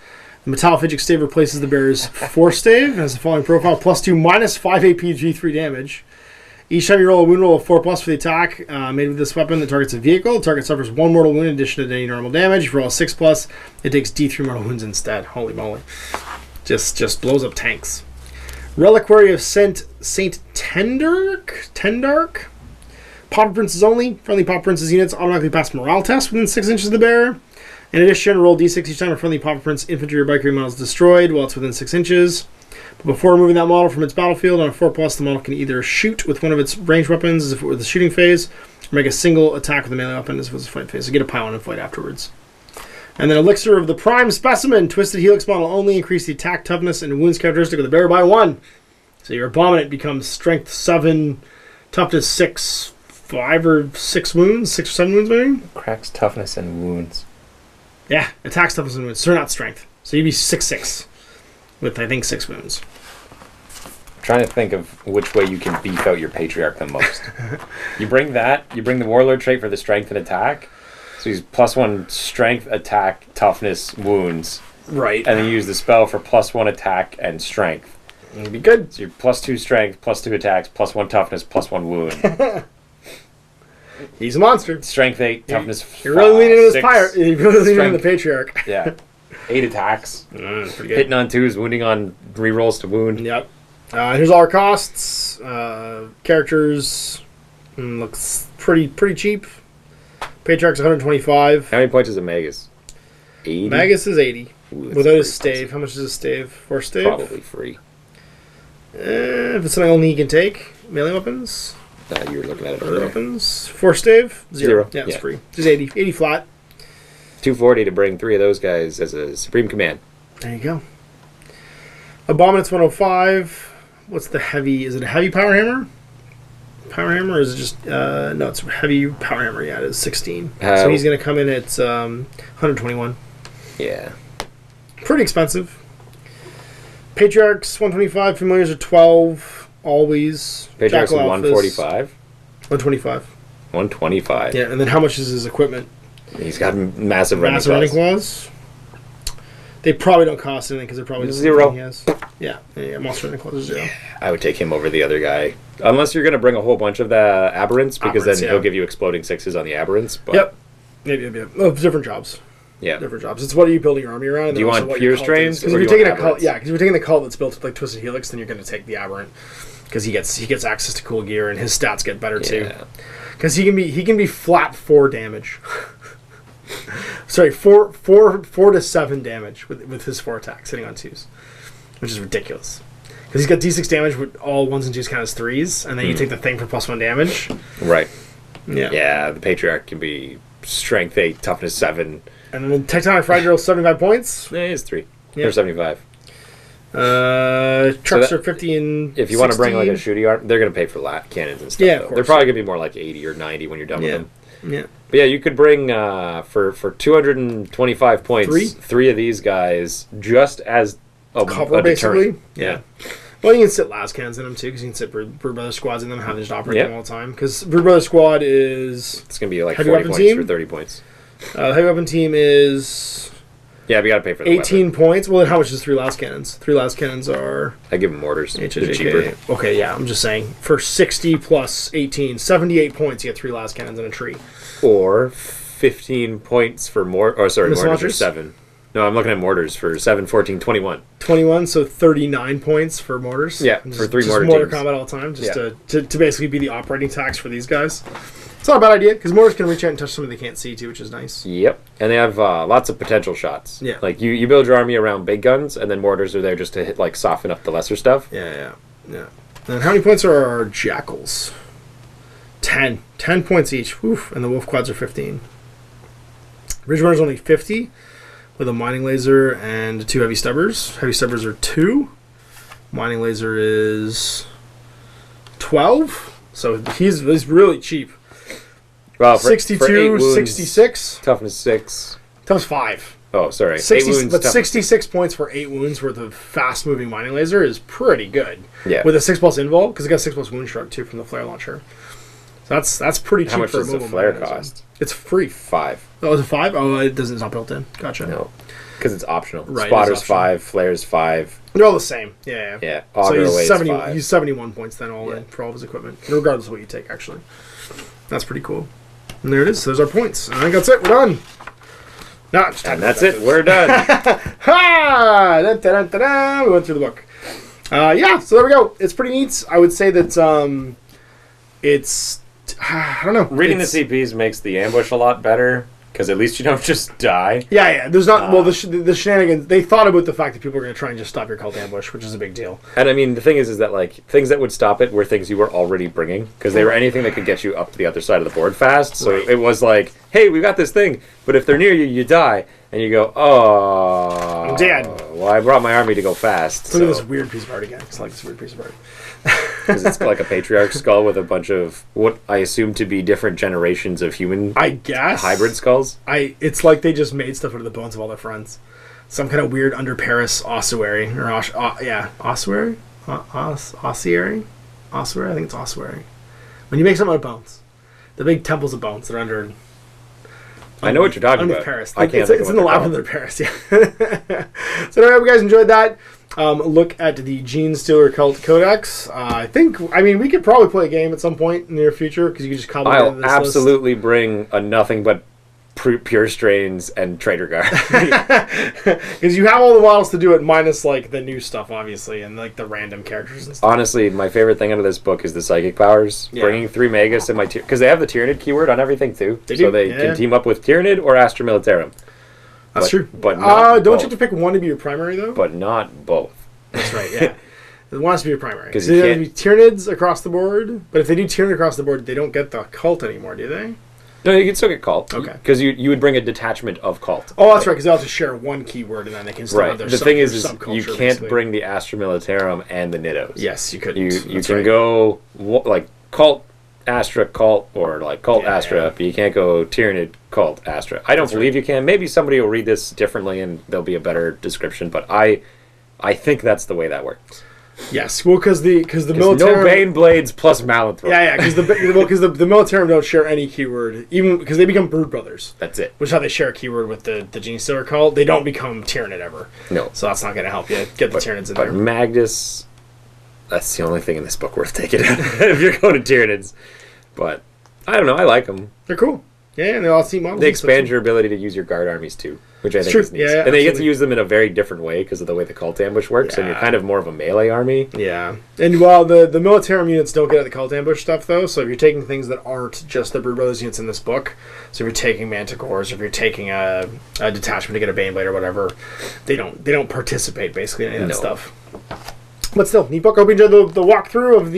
The Metallophagic Stave replaces the bearer's Force Stave and has the following profile: +2, -5 AP, G3 damage. Each time you roll a wound roll of 4+ for the attack made with this weapon that targets a vehicle, the target suffers 1 mortal wound in addition to any normal damage. If you roll a 6+, it takes D3 mortal wounds instead. Holy moly. Just blows up tanks. Reliquary of Saint Tendark. Pauper Princes only. Friendly Pauper Princes units automatically pass morale tests within 6 inches of the bearer. In addition, roll d6 each time a friendly Pauper Prince infantry or biker model is destroyed while it's within 6 inches. But before removing that model from its battlefield on a 4+, the model can either shoot with one of its ranged weapons as if it were the shooting phase, or make a single attack with a melee weapon as if it was a fight phase. So get a pile on and fight afterwards. And then Elixir of the Prime Specimen, Twisted Helix model only, increase the attack, toughness, and wounds characteristic of the bearer by 1. So your Abominant becomes Strength 7, Toughness 6, 5 or 6 wounds, 6 or 7 wounds maybe? Cracks, toughness, and wounds. Yeah, attacks, toughness, and wounds. So not strength. So you'd be 6/6 with, I think, 6 wounds. I'm trying to think of which way you can beef out your Patriarch the most. You bring the Warlord trait for the strength and attack. So he's +1 strength, attack, toughness, wounds. Right. And then you use the spell for +1 attack and strength. It'd be good. So you're +2 strength, +2 attacks, +1 toughness, +1 wound. He's a monster. Strength 8, toughness 5. You're really leaning into this 6, pirate. You're really leaning strength. into the Patriarch. Yeah. 8 attacks. Pretty good. Hitting on 2s, wounding on rerolls to wound. Yep. Here's all our costs. Characters. Looks pretty cheap. Patriarch's 125. How many points is a Magus? 80? Magus is 80. Ooh, that's Without his pretty stave. expensive. How much is his stave? 4 stave? Probably free. If it's something only he can take. Melee weapons. You were looking at it Melee earlier. weapons. 4 stave? 0. Yeah, it's Yeah. free. Just 80. 80 flat. 240 to bring 3 of those guys as a Supreme Command. There you go. Abominant's 105. What's the heavy? Is it a heavy power hammer? Power hammer, or is it just no? It's heavy power hammer. Yeah, it is 16. So he's going to come in at 121. Yeah. Pretty expensive. Patriarchs 125. Familiars are 12. Always. Patriarchs Jackal is Alphas, 145. 125. 125. Yeah, and then how much is his equipment? He's got massive running Massive running claws. claws. They probably don't cost anything because they're probably 0. He has. Yeah, monster running cost is 0. I would take him over the other guy. Unless you're going to bring a whole bunch of the aberrants, because then he'll give you exploding 6s on the aberrants. But yep. Maybe. Oh, different jobs. Yeah. Different jobs. It's what are you building your army around? And do you want pure strains? Because if you're taking a cult, because if you're taking the cult that's built with like Twisted Helix, then you're going to take the aberrant because he gets access to cool gear and his stats get better too. Because he can be flat 4 damage. Sorry, 4 to 7 damage with his 4 attacks hitting on 2s, which is ridiculous. Because he's got D6 damage with all 1s and 2s count as 3s, and then you take the thing for +1 damage. Right. Yeah. Yeah, the Patriarch can be Strength 8, Toughness 7. And then Tectonic Fragile 75 points. Yeah, it's 3. Yeah. Or 75. Trucks are 50 and if you 60. Want to bring like a shooting arm, they're going to pay for cannons and stuff. Yeah, of course. They're probably going to be more like 80 or 90 when you're done with them. Yeah. But yeah, you could bring for 225 points, 3 of these guys just as a cover, basically. Yeah. Well, you can sit last cannons in them too, because you can sit Brood Brother squads in them, have them just operate them all the time. Because Brood Brother squad is it's going to be like heavy 40 weapon points team? for 30 points. The heavy weapon team is Yeah, we got to pay for the 18 weapon. points. Well, then how much is 3 last cannons? 3 last cannons are I give them mortars. They're cheaper. HHK. Okay, yeah, I'm just saying for 60 plus 18, 78 points, you get 3 last cannons in a tree. Or 15 points for mortars are launchers? 7. No, I'm looking at mortars for 7, 14, 21. 21, so 39 points for mortars. Yeah, for 3 mortar mortar teams. combat all the time, just to basically be the operating tax for these guys. It's not a bad idea, because mortars can reach out and touch something they can't see, too, which is nice. Yep, and they have lots of potential shots. Yeah. Like, you build your army around big guns, and then mortars are there just to hit, like, soften up the lesser stuff. Yeah. And how many points are our jackals? 10. 10 points each. Oof, and the wolf quads are 15. Ridge runner's only 50, with a mining laser and 2 heavy stubbers. Heavy stubbers are 2. Mining laser is 12. So he's really cheap. Well, 62, 66. Toughness 6. Toughness 5. Oh, sorry. 60, 8 wounds, but 66 points for 8 wounds worth of fast-moving mining laser is pretty good. Yeah. With a 6+ invul, because it got 6+ wound stroke, too, from the flare launcher. So that's pretty cheap. How much for does a the mobile flare mining laser. cost? It's free. 5. Oh, is it 5? Oh, it's not built in. Gotcha. No. Because it's optional. Right, Spotter's it's optional. 5, Flare's 5. They're all the same. Yeah. Yeah. So Auger he's away 70. is 5. He's 71 points then all in for all of his equipment, regardless of what you take. Actually, that's pretty cool. And there it is. There's our points. And I think that's it. We're done. And that's it. We're done. Ha! Da-da-da-da-da. We went through the book. Yeah. So there we go. It's pretty neat. I would say that it's. I don't know. Reading the CPs makes the ambush a lot better, because at least you don't just die. Yeah. There's not. Well, the shenanigans. They thought about the fact that people are going to try and just stop your cult ambush, which is a big deal. And I mean, the thing is that like things that would stop it were things you were already bringing, because they were anything that could get you up to the other side of the board fast. So Right. it was like, hey, we got this thing, but if they're near you, you die, and you go, oh, I'm dead. Well, I brought my army to go fast. Look at this weird piece of art again. It's like this weird piece of art. Because it's like a patriarch skull with a bunch of what I assume to be different generations of human I guess hybrid skulls. It's like they just made stuff out of the bones of all their friends. Some kind of weird under Paris ossuary ossuary, ossuary. I think it's ossuary. When you make something out of bones, the big temples of bones that are under. I know what you're talking Under about. Paris. I can't. It's in the lab under Paris. Yeah. So anyway, hope you guys enjoyed that. Look at the Genestealer Cult Codex. I mean, we could probably play a game at some point in the near future, because you could just cobble together I'll this absolutely bring a nothing but pure strains and Trader Guard. because you have all the models to do it, minus like the new stuff, obviously, and like the random characters and stuff. Honestly, my favorite thing out of this book is the psychic powers. Yeah. Bringing 3 Magus in my because they have the Tyranid keyword on everything too, They so do, they yeah. can team up with Tyranid or Astra Militarum. That's true. But not don't both. you have to pick one to be your primary though? But not both. That's right. Yeah, it wants to be your primary. 'Cause So you they have to be Tyranids across the board. But if they do Tyranid across the board, they don't get the cult anymore, do they? No, you can still get cult. Okay. Because you would bring a detachment of cult. Oh, that's right. Because they all have to share one keyword, and then they can still Right. have their The thing is subculture, you can't basically. bring the Astra Militarum and the Niddos. Yes, you could. You can go like cult Astra cult or like cult Yeah, Astra, yeah. but you can't go Tyranid cult Astra. I don't believe you can. Maybe somebody will read this differently and there'll be a better description, but I think that's the way that works. Yes, well, because the No military Bane Blades plus Malanthrope. Yeah, because the Militarum don't share any keyword, even because they become Brood Brothers. That's it. Which is how they share a keyword with the Genestealer cult. They don't become Tyranid ever. No. So that's not going to help you get the Tyranids in there. But Magnus, that's the only thing in this book worth taking if you're going to Tyranids. But I don't know. I like them. They're cool. Yeah, and they all seem models. They expand your ability to use your guard armies too, which I think is neat. Yeah, and they get to use them in a very different way because of the way the cult ambush works, and you're kind of more of a melee army. Yeah. And while the Militarum units don't get at the cult ambush stuff, though, so if you're taking things that aren't just the Brood Brothers units in this book, so if you're taking Manticores, or if you're taking a detachment to get a Baneblade or whatever, they don't participate, basically, in any of that stuff. But still, neat book. I hope you enjoyed the walkthrough of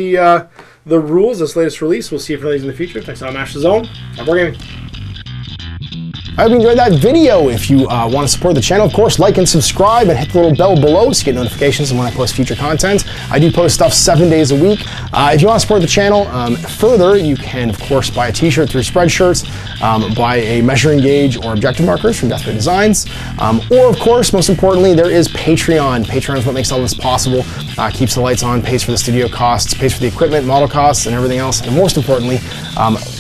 the rules, this latest release. We'll see you for these in the future. Thanks on Mash the Zone. I'm Wargaming. I hope you enjoyed that video. If you want to support the channel, of course, like and subscribe and hit the little bell below so you get notifications when I post future content. I do post stuff 7 days a week. If you want to support the channel further, you can, of course, buy a t-shirt through Spreadshirts, buy a measuring gauge or objective markers from Deathbed Designs, or, of course, most importantly, there is Patreon. Patreon is what makes all this possible, keeps the lights on, pays for the studio costs, pays for the equipment, model costs, and everything else, and most importantly,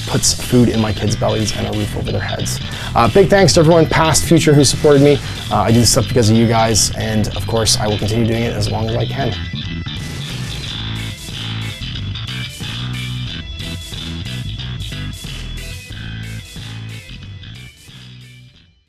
puts food in my kids' bellies and a roof over their heads. Big thanks to everyone, past, future, who supported me. I do this stuff because of you guys, and of course, I will continue doing it as long as I can.